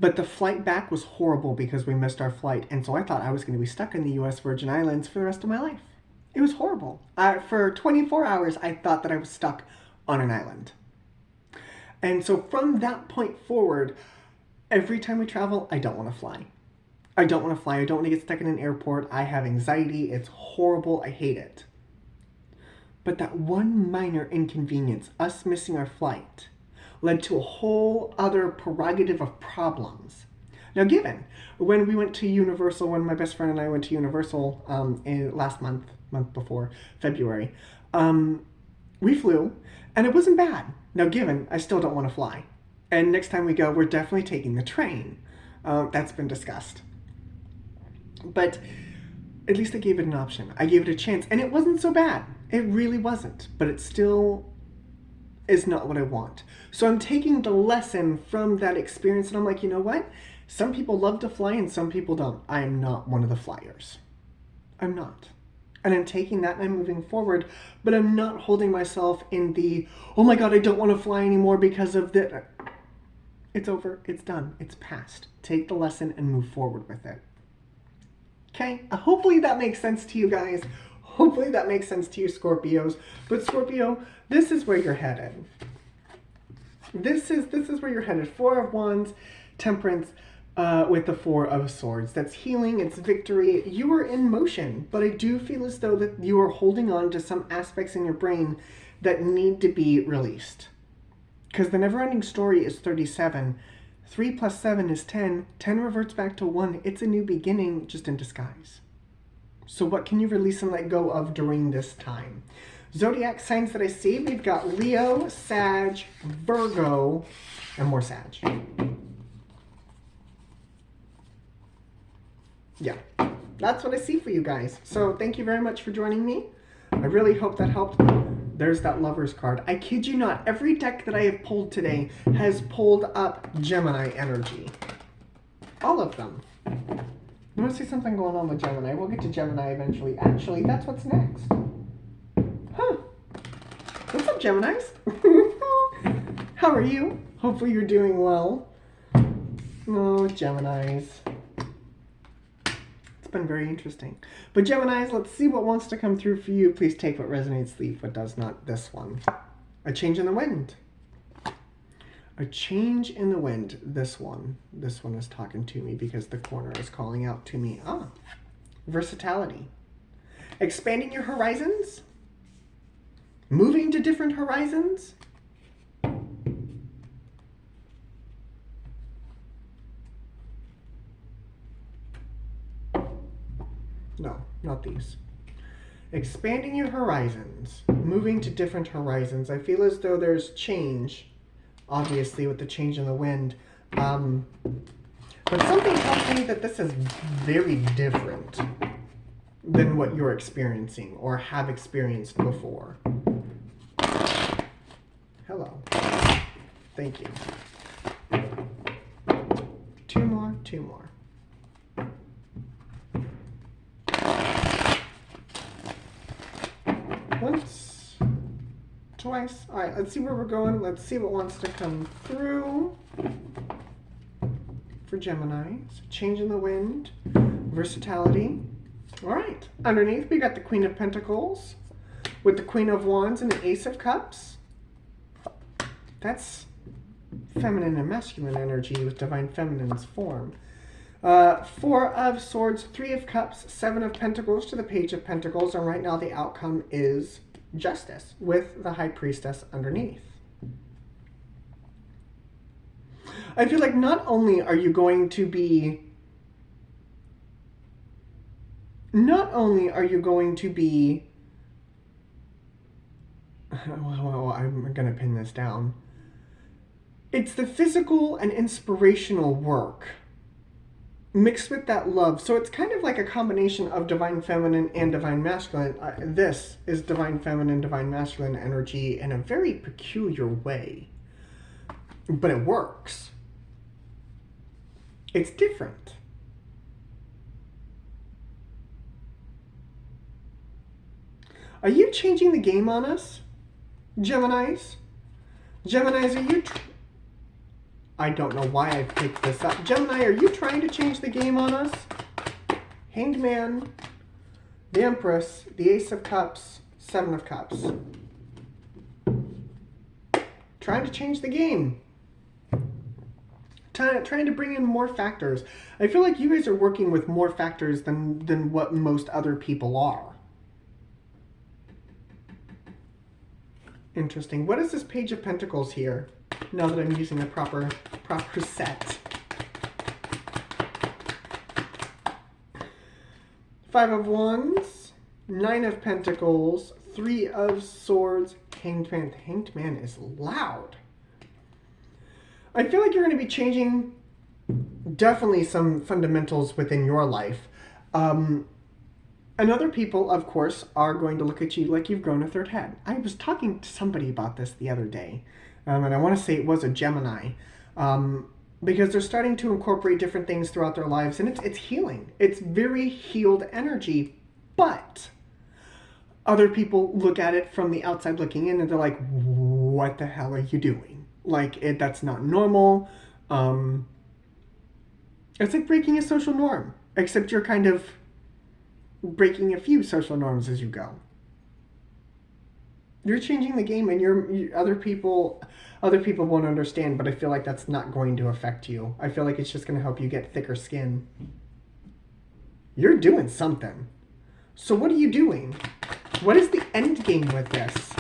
But the flight back was horrible because we missed our flight. And so I thought I was going to be stuck in the U.S. Virgin Islands for the rest of my life. It was horrible. For 24 hours, I thought that I was stuck on an island. And so from that point forward, every time we travel, I don't want to fly. I don't want to get stuck in an airport. I have anxiety. It's horrible. I hate it. But that one minor inconvenience, us missing our flight, led to a whole other prerogative of problems. Now, given when we went to Universal, when my best friend and I went to Universal last month before, February, we flew, and it wasn't bad. Now, given, I still don't want to fly. And next time we go, we're definitely taking the train. That's been discussed. But at least I gave it an option. I gave it a chance, and it wasn't so bad. It really wasn't. But it still is not what I want. So I'm taking the lesson from that experience, and I'm like, you know what? Some people love to fly, and some people don't. I am not one of the flyers. I'm not. And I'm taking that and I'm moving forward, but I'm not holding myself in the, oh my God, I don't want to fly anymore because of that. It's over. It's done. It's past. Take the lesson and move forward with it. Okay? Hopefully that makes sense to you guys. Hopefully that makes sense to you, Scorpios. But Scorpio, this is where you're headed. This is where you're headed. 4 of Wands, Temperance, with the 4 of Swords. That's healing, it's victory. You are in motion, but I do feel as though that you are holding on to some aspects in your brain that need to be released. Because the never-ending story is 37. 3 plus 7 is 10. 10 reverts back to 1. It's a new beginning, just in disguise. So what can you release and let go of during this time? Zodiac signs that I see, we've got Leo, Sag, Virgo, and more Sag. Yeah, that's what I see for you guys. So thank you very much for joining me. I really hope that helped. There's that Lover's card. I kid you not, every deck that I have pulled today has pulled up Gemini energy. All of them. You want to see something going on with Gemini? We'll get to Gemini eventually. Actually, that's what's next. Huh. What's up, Geminis? How are you? Hopefully you're doing well. Oh, Geminis. It's been very interesting. But Geminis, let's see what wants to come through for you. Please take what resonates, leave what does not. This one. A change in the wind. A change in the wind. This one is talking to me because the corner is calling out to me. Versatility. Expanding your horizons. Moving to different horizons. No, not these. Expanding your horizons. Moving to different horizons. I feel as though there's change. Obviously, with the change in the wind. But something tells me that this is very different than what you're experiencing or have experienced before. Hello. Thank you. Two more. Once, twice. All right, let's see where we're going. Let's see what wants to come through for Gemini. So change in the wind, versatility. All right, underneath we got the Queen of Pentacles with the Queen of Wands and the Ace of Cups. That's feminine and masculine energy with Divine Feminine's form. Four of Swords, Three of Cups, Seven of Pentacles to the Page of Pentacles, and right now the outcome is Justice with the High Priestess underneath. I feel like not only are you going to be well, I'm going to pin this down. It's the physical and inspirational work mixed with that love. So it's kind of like a combination of Divine Feminine and Divine Masculine. This is Divine Feminine, Divine Masculine energy in a very peculiar way. But it works. It's different. Are you changing the game on us, Geminis? Geminis, are you... I don't know why I picked this up. Gemini, are you trying to change the game on us? Hanged Man, the Empress, the Ace of Cups, Seven of Cups. Trying to change the game. Trying to bring in more factors. I feel like you guys are working with more factors than what most other people are. Interesting. What is this Page of Pentacles here? Now that I'm using the proper set. Five of Wands, Nine of Pentacles, Three of Swords, Hanged Man. Hanged Man is loud. I feel like you're going to be changing definitely some fundamentals within your life. And other people, of course, are going to look at you like you've grown a third head. I was talking to somebody about this the other day. And I want to say it was a Gemini, because they're starting to incorporate different things throughout their lives, and it's healing. It's very healed energy, but other people look at it from the outside looking in, and they're like, what the hell are you doing? Like, that's not normal. It's like breaking a social norm, except you're kind of breaking a few social norms as you go. You're changing the game, and other people won't understand, but I feel like that's not going to affect you. I feel like it's just going to help you get thicker skin. You're doing something. So what are you doing? What is the end game with this?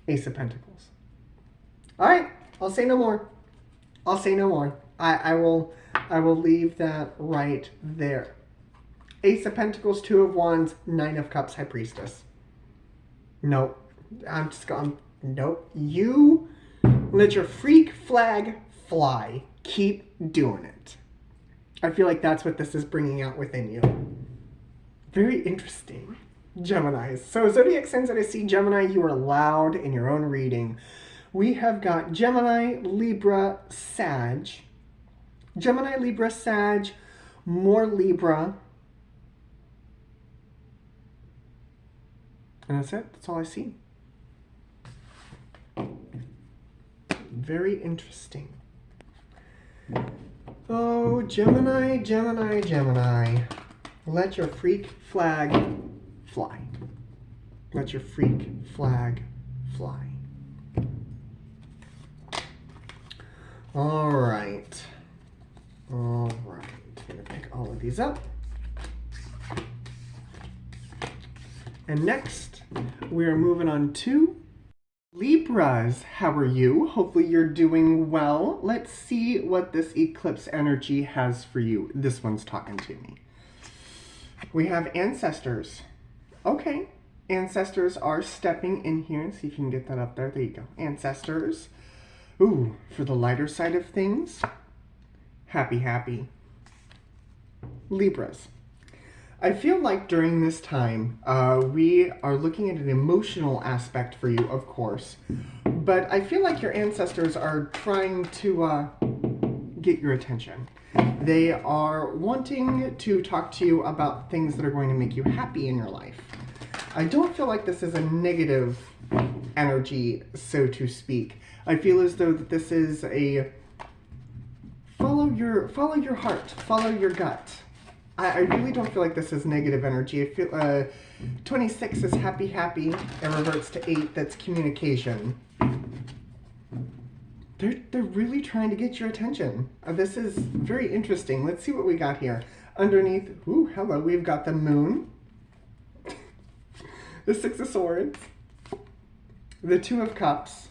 Ace of Pentacles. All right, I'll say no more. I'll say no more. I will leave that right there. Ace of Pentacles, Two of Wands, Nine of Cups, High Priestess. Nope. I'm just going. Nope. You let your freak flag fly. Keep doing it. I feel like that's what this is bringing out within you. Very interesting. Geminis. So Zodiac signs that I see, Gemini, you are loud in your own reading. We have got Gemini, Libra, Sag. Gemini, Libra, Sag, more Libra. And that's it. That's all I see. Very interesting. Oh, Gemini, Gemini, Gemini. Let your freak flag fly. Let your freak flag fly. All right. All right. I'm going to pick all of these up. And next, we're moving on to Libras. How are you? Hopefully you're doing well. Let's see what this eclipse energy has for you. This one's talking to me. We have ancestors. Okay. Ancestors are stepping in here. See if you can get that up there. There you go. Ancestors. Ooh, for the lighter side of things, happy, happy. Libras. I feel like during this time, we are looking at an emotional aspect for you, of course, but I feel like your ancestors are trying to get your attention. They are wanting to talk to you about things that are going to make you happy in your life. I don't feel like this is a negative energy, so to speak. I feel as though that this is a follow your heart, follow your gut. I really don't feel like this is negative energy. I feel 26 is happy, happy. It reverts to 8. That's communication. They're really trying to get your attention. This is very interesting. Let's see what we got here. Underneath, ooh, hello, we've got the moon, the 6 of Swords, the 2 of Cups,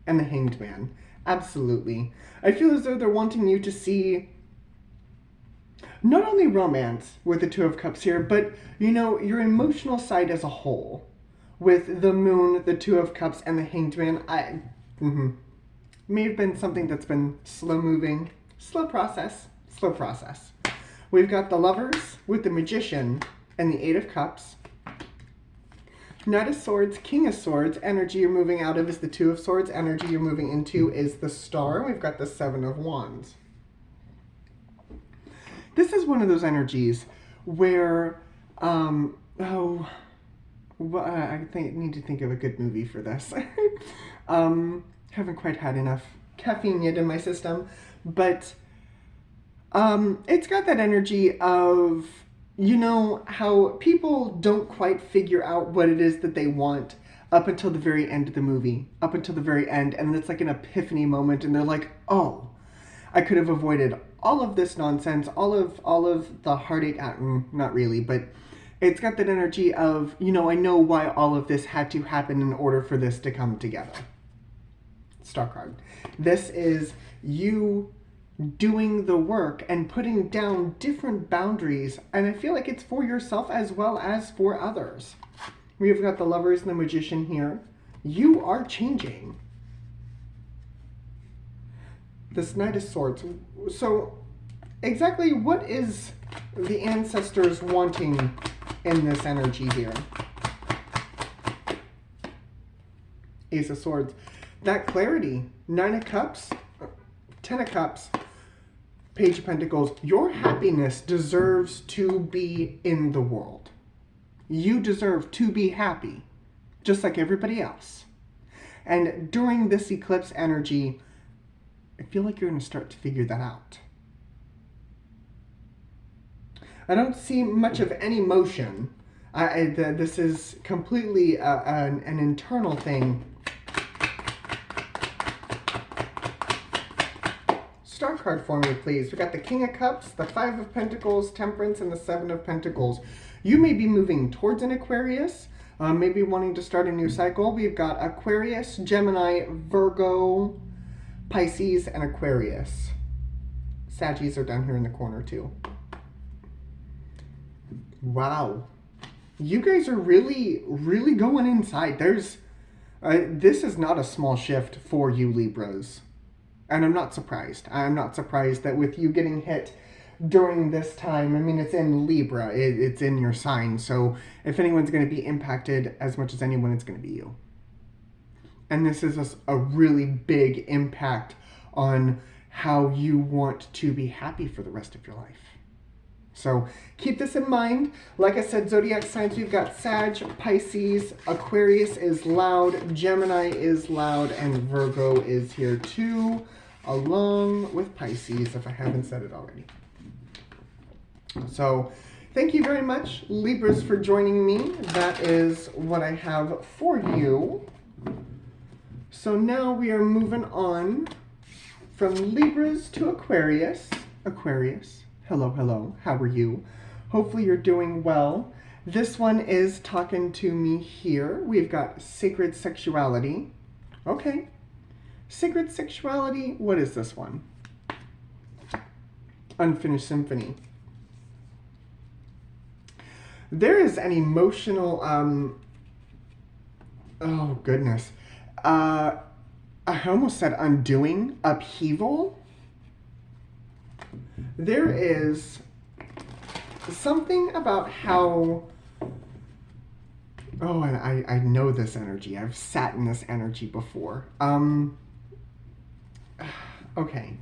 and the Hanged Man. Absolutely. I feel as though they're wanting you to see not only romance with the 2 of Cups here, but, you know, your emotional side as a whole. With the moon, the 2 of Cups, and the Hanged Man, may have been something that's been slow moving, slow process. We've got the Lovers with the Magician and the 8 of Cups. Knight of Swords, King of Swords. Energy you're moving out of is the 2 of Swords. Energy you're moving into is the Star. We've got the 7 of Wands. This is one of those energies where, I need to think of a good movie for this. Haven't quite had enough caffeine yet in my system, but it's got that energy of, you know, how people don't quite figure out what it is that they want up until the very end of the movie, up until the very end, and it's like an epiphany moment, and they're like, oh, I could have avoided all of this nonsense, all of the heartache, not really, but it's got that energy of, you know, I know why all of this had to happen in order for this to come together. Star card. This is you doing the work and putting down different boundaries, and I feel like it's for yourself as well as for others. We've got the Lovers and the Magician here. You are changing. This Knight of Swords. So, exactly what is the ancestors wanting in this energy here? Ace of Swords. That clarity. 9 of Cups, 10 of Cups, Page of Pentacles. Your happiness deserves to be in the world. You deserve to be happy, just like everybody else. And during this eclipse energy, I feel like you're going to start to figure that out. I don't see much of any motion. This is completely an internal thing. Star card for me, please. We got the King of Cups, the 5 of Pentacles, Temperance, and the 7 of Pentacles. You may be moving towards an Aquarius, maybe wanting to start a new cycle. We've got Aquarius, Gemini, Virgo, Pisces, and Aquarius. Saggies are down here in the corner too. Wow. You guys are really, really going inside. This is not a small shift for you Libras. And I'm not surprised. I'm not surprised that with you getting hit during this time, I mean, it's in Libra. It's in your sign. So if anyone's going to be impacted as much as anyone, it's going to be you. And this is a really big impact on how you want to be happy for the rest of your life. So keep this in mind. Like I said, zodiac signs, we've got Sag, Pisces, Aquarius is loud, Gemini is loud, and Virgo is here too, along with Pisces, if I haven't said it already. So Thank you very much, Libras, for joining me. That is what I have for you. So now we are moving on from Libras to Aquarius. Aquarius, hello, hello, how are you? Hopefully you're doing well. This one is talking to me here. We've got sacred sexuality. Okay. Sacred sexuality, what is this one? Unfinished symphony. There is an emotional, oh goodness. I almost said undoing, upheaval. There is something about how, oh, and I know this energy. I've sat in this energy before. Okay.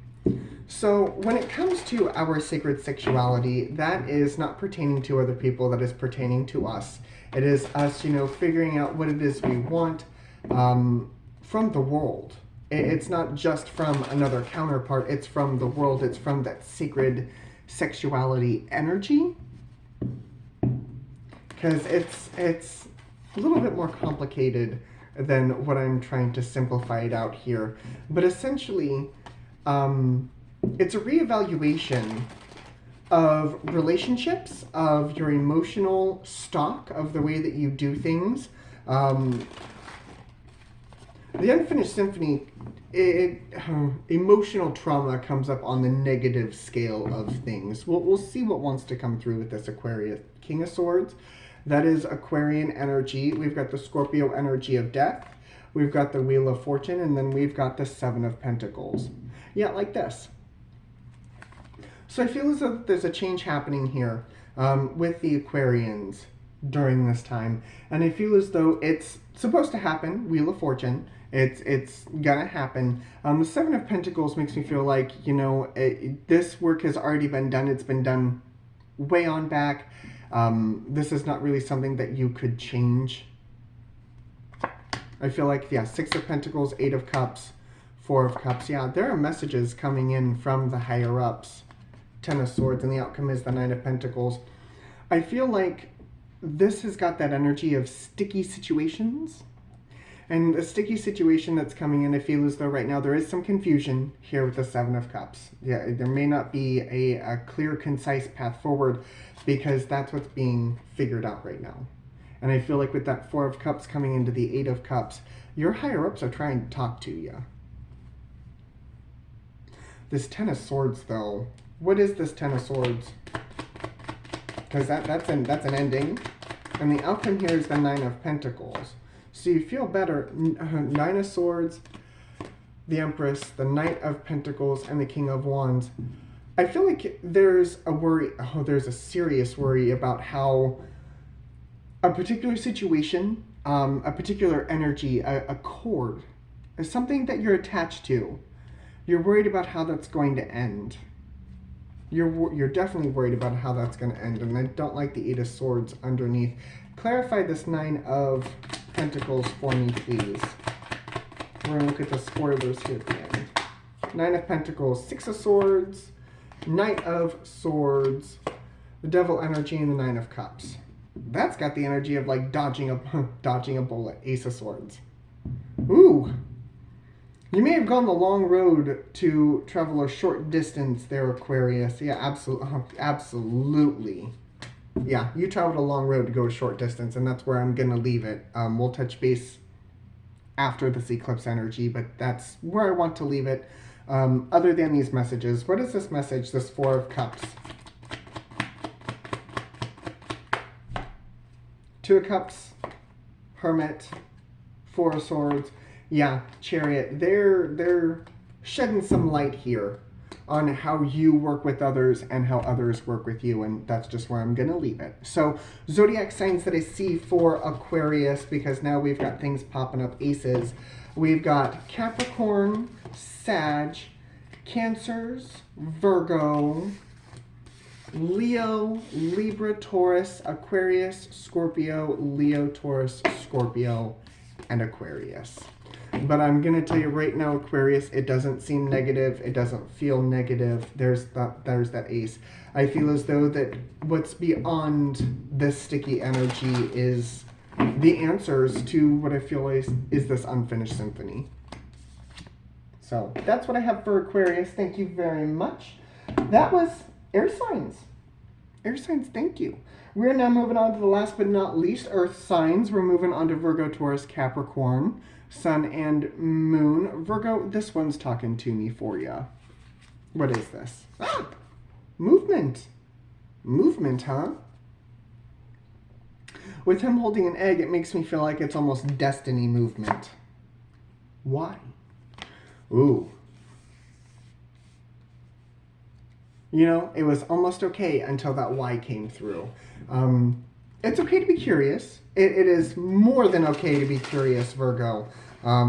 So when it comes to our sacred sexuality, that is not pertaining to other people, that is pertaining to us. It is us, figuring out what it is we want from the world. It's not just from another counterpart, it's from the world, it's from that sacred sexuality energy. Because it's a little bit more complicated than what I'm trying to simplify it out here. But essentially, it's a reevaluation of relationships, of your emotional stock, of the way that you do things. The Unfinished Symphony, emotional trauma comes up on the negative scale of things. We'll see what wants to come through with this Aquarius. King of Swords, that is Aquarian energy. We've got the Scorpio energy of death. We've got the Wheel of Fortune, and then we've got the Seven of Pentacles. Yeah, like this. So I feel as though there's a change happening here with the Aquarians during this time. And I feel as though it's supposed to happen, Wheel of Fortune. It's gonna happen. The Seven of Pentacles makes me feel like, this work has already been done. It's been done way on back. This is not really something that you could change. I feel like, yeah, Six of Pentacles, Eight of Cups, Four of Cups. Yeah, there are messages coming in from the higher-ups. Ten of Swords, and the outcome is the Nine of Pentacles. I feel like this has got that energy of sticky situations. And the sticky situation that's coming in, I feel as though right now there is some confusion here with the Seven of Cups. Yeah, there may not be a clear, concise path forward because that's what's being figured out right now. And I feel like with that Four of Cups coming into the Eight of Cups, your higher-ups are trying to talk to you. This Ten of Swords, though, what is this Ten of Swords? Because that's an ending. And the outcome here is the Nine of Pentacles. So you feel better. Nine of Swords, the Empress, the Knight of Pentacles, and the King of Wands. I feel like there's a worry, there's a serious worry about how a particular situation, a particular energy, a cord, is something that you're attached to. You're worried about how that's going to end. You're definitely worried about how that's going to end, and I don't like the Eight of Swords underneath. Clarify this Nine of Pentacles for me, please. We're going to look at the spoilers here at the end. Nine of Pentacles, Six of Swords, Knight of Swords, the Devil energy, and the Nine of Cups. That's got the energy of like dodging a bullet. Ace of Swords. Ooh. You may have gone the long road to travel a short distance there, Aquarius. Yeah, absolutely. Yeah, you traveled a long road to go a short distance, and that's where I'm going to leave it. We'll touch base after this eclipse energy, but that's where I want to leave it. Other than these messages, what is this message, this Four of Cups? Two of Cups, Hermit, Four of Swords. Yeah, Chariot. They're shedding some light here on how you work with others and how others work with you, and that's just where I'm going to leave it. So, zodiac signs that I see for Aquarius, because now we've got things popping up, aces. We've got Capricorn, Sag, Cancers, Virgo, Leo, Libra, Taurus, Aquarius, Scorpio, Leo, Taurus, Scorpio, and Aquarius. But I'm going to tell you right now, Aquarius, it doesn't seem negative. It doesn't feel negative. There's that ace. I feel as though that what's beyond this sticky energy is the answers to what I feel is this unfinished symphony. So that's what I have for Aquarius. Thank you very much. That was air signs. Air signs, thank you. We're now moving on to the last but not least, earth signs. We're moving on to Virgo, Taurus, Capricorn, Sun, and Moon. Virgo, this one's talking to me for you. What is this? Ah! Movement. Movement, huh? With him holding an egg, it makes me feel like it's almost destiny movement. Why? Ooh. You know, it was almost okay until that why came through. It's okay to be curious. It is more than okay to be curious, Virgo. I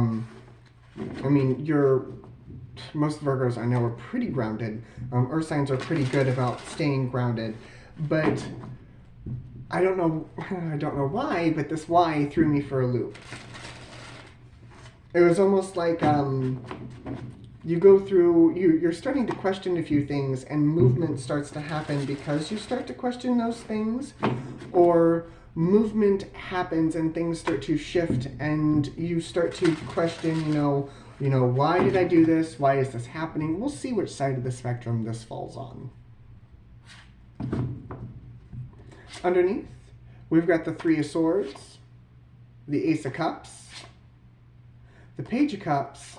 mean, most Virgos I know are pretty grounded. Earth signs are pretty good about staying grounded. But I don't know why, but this why threw me for a loop. It was almost like you go through, you're starting to question a few things, and movement starts to happen because you start to question those things, or movement happens and things start to shift and you start to question, you know, why did I do this? Why is this happening? We'll see which side of the spectrum this falls on. Underneath, we've got the Three of Swords, the Ace of Cups, the Page of Cups,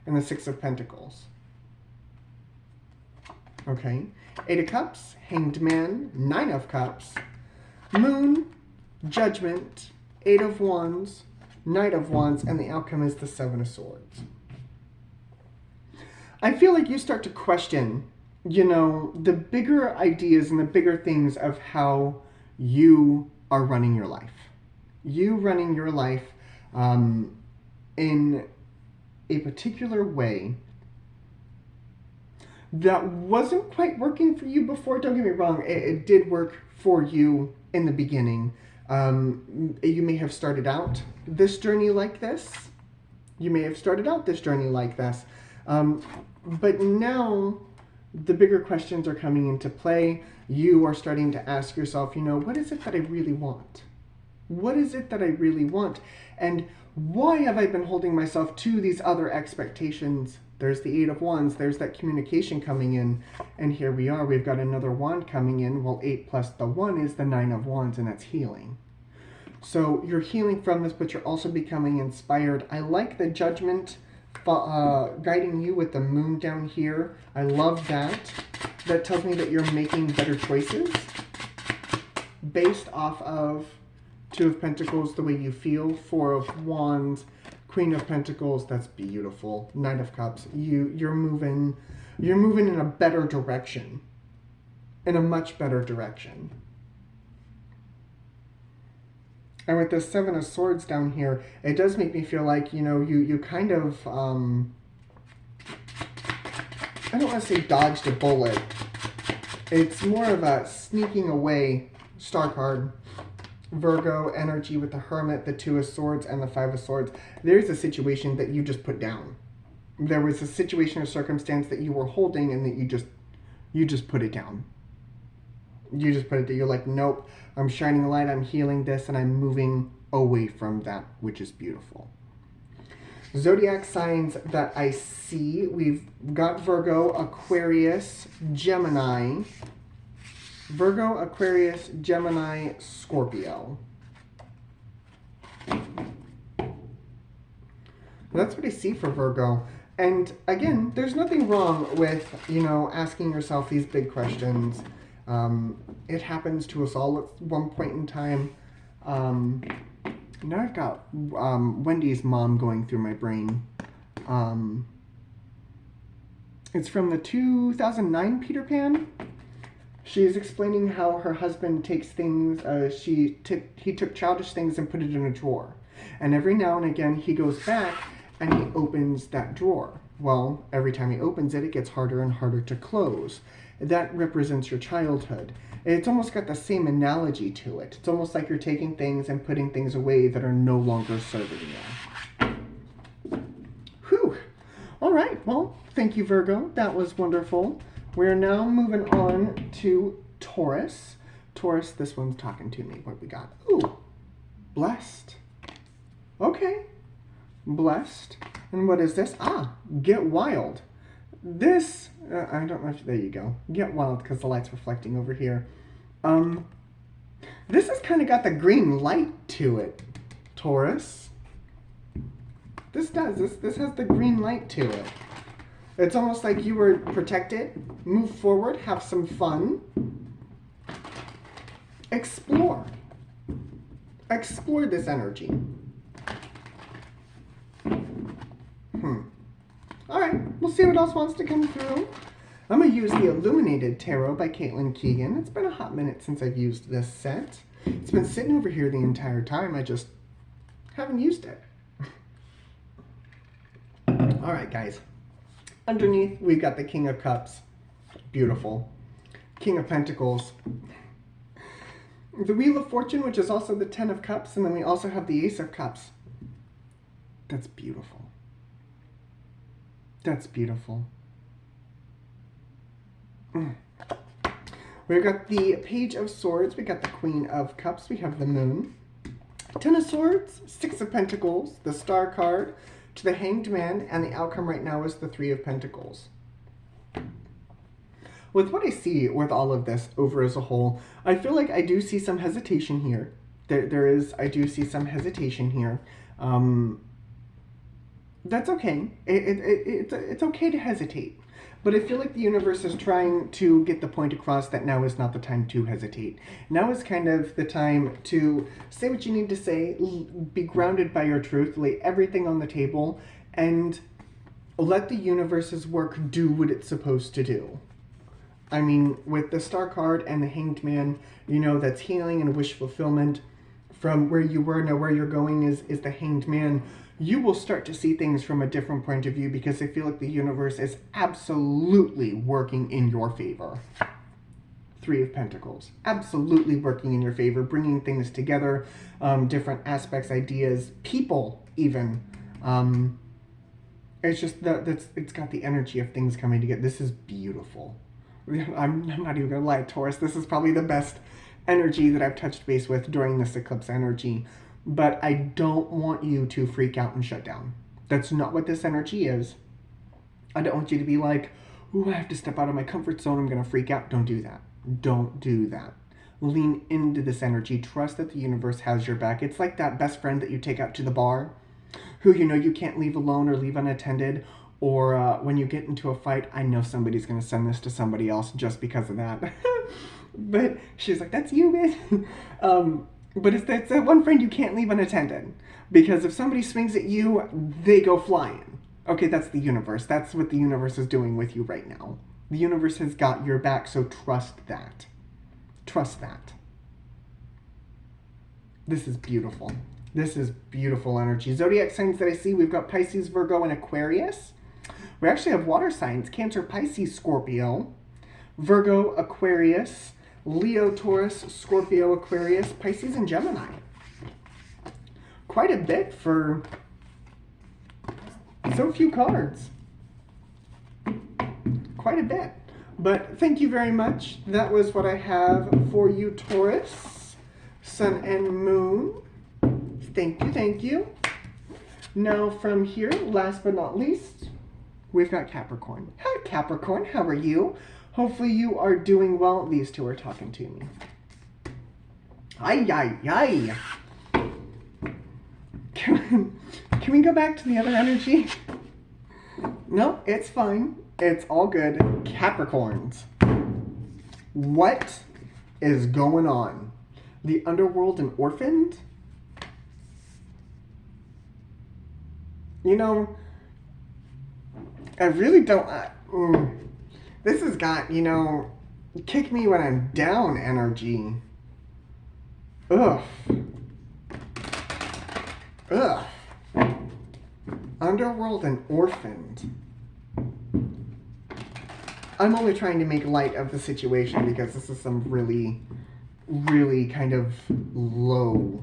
and the Six of Pentacles. Okay, Eight of Cups, Hanged Man, Nine of Cups, Moon, Judgment, Eight of Wands, Knight of Wands, and the outcome is the Seven of Swords. I feel like you start to question, the bigger ideas and the bigger things of how you are running your life. You running your life in a particular way that wasn't quite working for you before. Don't get me wrong, it did work for you in the beginning. You may have started out this journey like this. But now the bigger questions are coming into play. You are starting to ask yourself, what is it that I really want? What is it that I really want? And why have I been holding myself to these other expectations? There's the Eight of Wands. There's that communication coming in. And here we are. We've got another wand coming in. Well, 8 plus the 1 is the 9 of Wands, and that's healing. So you're healing from this, but you're also becoming inspired. I like the Judgment guiding you with the Moon down here. I love that. That tells me that you're making better choices based off of Two of Pentacles, the way you feel. Four of Wands, Queen of Pentacles, that's beautiful. Knight of Cups, you're moving in a better direction. In a much better direction. And with the Seven of Swords down here, it does make me feel like, you kind of, I don't want to say dodged a bullet. It's more of a sneaking away star card. Virgo energy with the Hermit, the Two of Swords, and the Five of Swords. There's a situation that you just put down. There was a situation or circumstance that you were holding and that you just put it down. You just put it there. You're like, nope, I'm shining a light, I'm healing this, and I'm moving away from that, which is beautiful. Zodiac signs that I see. We've got Virgo, Aquarius, Gemini. Virgo, Aquarius, Gemini, Scorpio. That's what I see for Virgo. And again, there's nothing wrong with, asking yourself these big questions. It happens to us all at one point in time. Now I've got Wendy's mom going through my brain. It's from the 2009 Peter Pan. She's explaining how her husband takes things, he took childish things and put it in a drawer. And every now and again he goes back and he opens that drawer. well, every time he opens it, it gets harder and harder to close. That represents your childhood. It's almost got the same analogy to it. It's almost like you're taking things and putting things away that are no longer serving you. Whew. All right, well, thank you, Virgo. That was wonderful. We're now moving on to Taurus. Taurus, this one's talking to me. What we got? Ooh, blessed. Okay, blessed. And what is this? Ah, get wild. This, I don't know if, there you go. Get wild, because the light's reflecting over here. This has kind of got the green light to it, Taurus. This does. This has the green light to it. It's almost like you were protected, move forward, have some fun. Explore. Explore this energy. All right, we'll see what else wants to come through. I'm going to use the Illuminated Tarot by Caitlin Keegan. It's been a hot minute since I've used this set. It's been sitting over here the entire time. I just haven't used it. All right, guys. Underneath, we've got the King of Cups. Beautiful. King of Pentacles. The Wheel of Fortune, which is also the Ten of Cups. And then we also have the Ace of Cups. That's beautiful. That's beautiful. We've got the Page of Swords. We got the Queen of Cups. We have the Moon. Ten of Swords, Six of Pentacles, the Star card, to the Hanged Man, and the outcome right now is the Three of Pentacles. With what I see with all of this over as a whole, I feel like I do see some hesitation here. I do see some hesitation here. That's okay. It's okay to hesitate. But I feel like the universe is trying to get the point across that now is not the time to hesitate. Now is kind of the time to say what you need to say, be grounded by your truth, lay everything on the table, and let the universe's work do what it's supposed to do. I mean, with the Star card and the Hanged Man, you know, that's healing and wish fulfillment. From where you were, now where you're going is the Hanged Man. You will start to see things from a different point of view because I feel like the universe is absolutely working in your favor. Three of Pentacles. Absolutely working in your favor, bringing things together, different aspects, ideas, people even. It's just it's got the energy of things coming together. This is beautiful. I'm not even gonna lie, Taurus. This is probably the best energy that I've touched base with during this eclipse energy. But I don't want you to freak out and shut down. That's not what this energy is. I don't want you to be like, ooh, I have to step out of my comfort zone. I'm going to freak out. Don't do that. Don't do that. Lean into this energy. Trust that the universe has your back. It's like that best friend that you take out to the bar, who you know you can't leave alone or leave unattended. Or when you get into a fight, I know somebody's going to send this to somebody else just because of that. But she's like, that's you, man. But it's that one friend you can't leave unattended. Because if somebody swings at you, they go flying. Okay, that's the universe. That's what the universe is doing with you right now. The universe has got your back, so trust that. Trust that. This is beautiful. This is beautiful energy. Zodiac signs that I see, we've got Pisces, Virgo, and Aquarius. We actually have water signs. Cancer, Pisces, Scorpio. Virgo, Aquarius. Leo, Taurus, Scorpio, Aquarius, Pisces, and Gemini. Quite a bit for so few cards. Quite a bit. But thank you very much. That was what I have for you, Taurus, Sun and Moon. Thank you, thank you. Now from here, last but not least, we've got Capricorn. Hi, Capricorn. How are you? Hopefully you are doing well. These two are talking to me. Ay, ay, ay. Can we go back to the other energy? No, it's fine. It's all good. Capricorns. What is going on? The underworld and orphaned? You know, I really don't... This has got, you know, kick me when I'm down energy. Ugh. Ugh. Underworld and orphaned. I'm only trying to make light of the situation because this is some really, really kind of low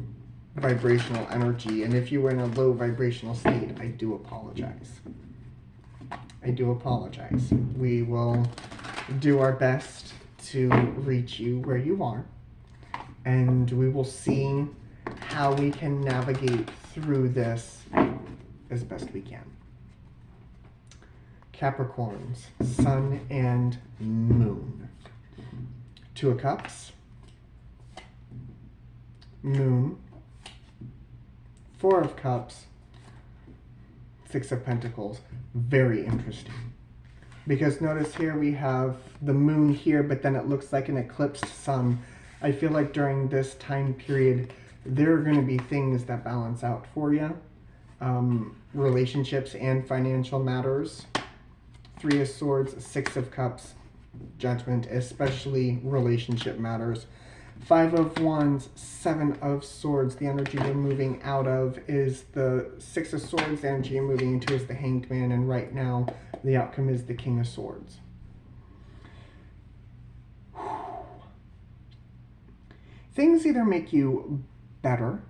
vibrational energy. And if you were in a low vibrational state, I do apologize. I do apologize. We will do our best to reach you where you are. And we will see how we can navigate through this as best we can. Capricorns, Sun and Moon. Two of Cups, Moon, Four of Cups, Six of Pentacles. Very interesting. Because notice here we have the Moon here, but then it looks like an eclipsed Sun. I feel like during this time period, there are going to be things that balance out for you. Relationships and financial matters. Three of Swords, Six of Cups, Judgment, especially relationship matters. Five of Wands, Seven of Swords. The energy you're moving out of is the Six of Swords. The energy you're moving into is the Hanged Man. And right now, the outcome is the King of Swords. Things either make you better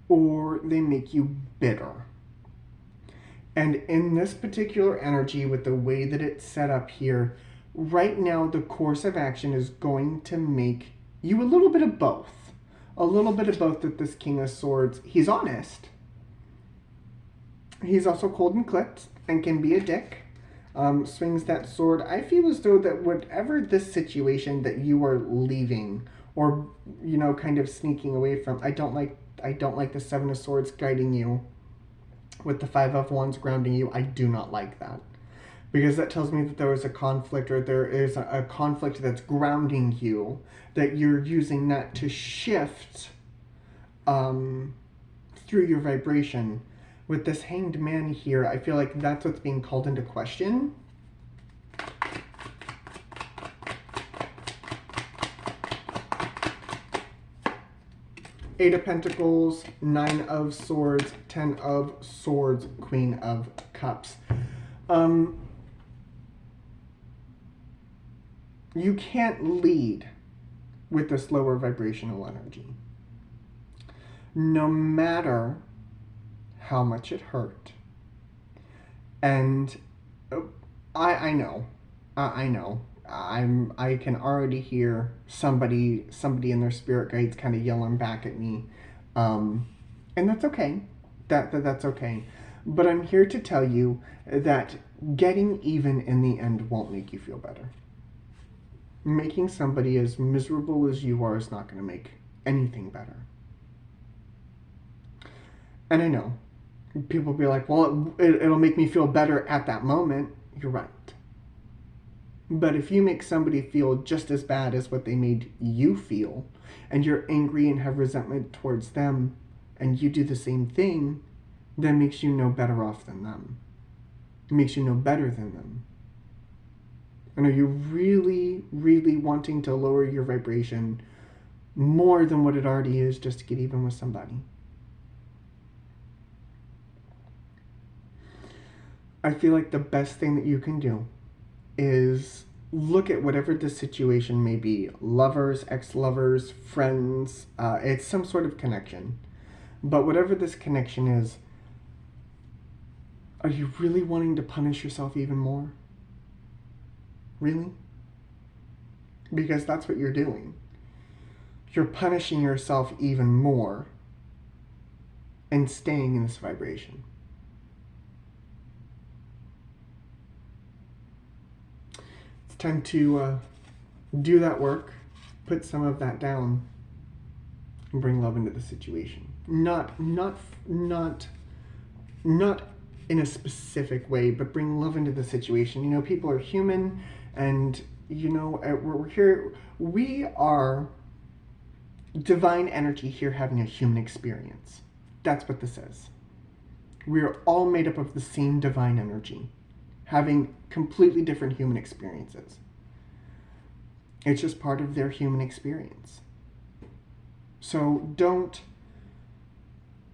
or they make you bitter. And in this particular energy, with the way that it's set up here, right now the course of action is going to make you a little bit of both. A little bit of both with this King of Swords. He's honest. He's also cold and clipped and can be a dick. Swings that sword. I feel as though that whatever this situation that you are leaving or, you know, kind of sneaking away from, I don't like the Seven of Swords guiding you with the Five of Wands grounding you. I do not like that. Because that tells me that there is a conflict, or there is a conflict that's grounding you, that you're using that to shift through your vibration. With this Hanged Man here, I feel like that's what's being called into question. Eight of Pentacles, Nine of Swords, Ten of Swords, Queen of Cups. You can't lead with this lower vibrational energy. No matter how much it hurt. And I know. I can already hear somebody in their spirit guides kind of yelling back at me. And that's okay. That's okay. But I'm here to tell you that getting even in the end won't make you feel better. Making somebody as miserable as you are is not going to make anything better. And I know. People will be like, well, it'll make me feel better at that moment. You're right. But if you make somebody feel just as bad as what they made you feel, and you're angry and have resentment towards them, and you do the same thing, that makes you no better off than them. It makes you no better than them. And are you really, really wanting to lower your vibration more than what it already is just to get even with somebody? I feel like the best thing that you can do is look at whatever the situation may be. Lovers, ex-lovers, friends, it's some sort of connection. But whatever this connection is, are you really wanting to punish yourself even more? Really? Because that's what you're doing. You're punishing yourself even more and staying in this vibration. It's time to do that work, put some of that down, and bring love into the situation. Not in a specific way, but bring love into the situation. You know, people are human. And, you know, we're here, we are divine energy here having a human experience. That's what this is. We are all made up of the same divine energy, having completely different human experiences. It's just part of their human experience. So don't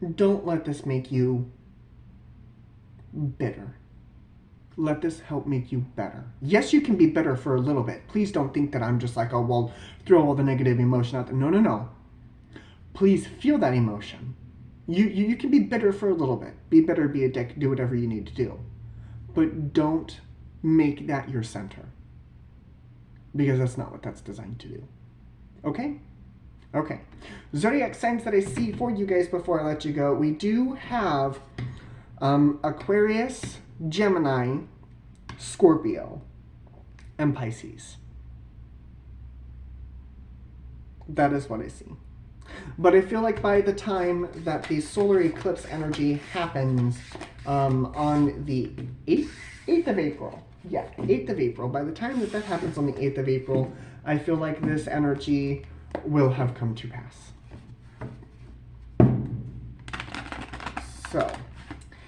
let this make you bitter. Let this help make you better. Yes, you can be better for a little bit. Please don't think that I'm just like, oh, well, throw all the negative emotion out there. No, no, no. Please feel that emotion. You can be bitter for a little bit. Be bitter, be a dick, do whatever you need to do. But don't make that your center. Because that's not what that's designed to do. Okay? Okay. Zodiac signs that I see for you guys before I let you go. We do have Aquarius, Gemini, Scorpio, and Pisces. That is what I see. But I feel like by the time that the solar eclipse energy happens on the 8th of April, yeah, 8th of April, by the time that happens on the 8th of April, I feel like this energy will have come to pass. So,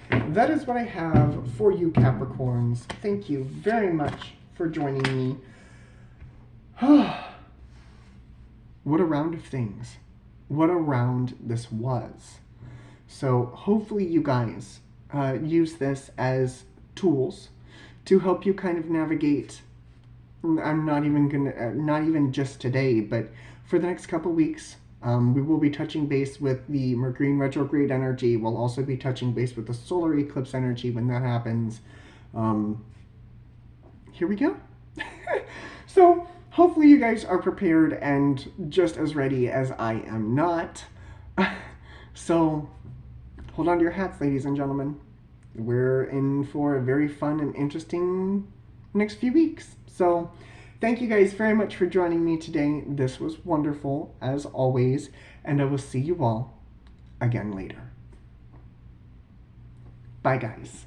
that is what I have for you, Capricorns. Thank you very much for joining me. What a round of things. What a round this was. So hopefully you guys use this as tools to help you kind of navigate. I'm not even just today, but for the next couple weeks, we will be touching base with the Mercury retrograde energy. We'll also be touching base with the solar eclipse energy when that happens. Here we go. So hopefully you guys are prepared and just as ready as I am not. So hold on to your hats, ladies and gentlemen. We're in for a very fun and interesting next few weeks. So thank you guys very much for joining me today. This was wonderful, as always, and I will see you all again later. Bye, guys.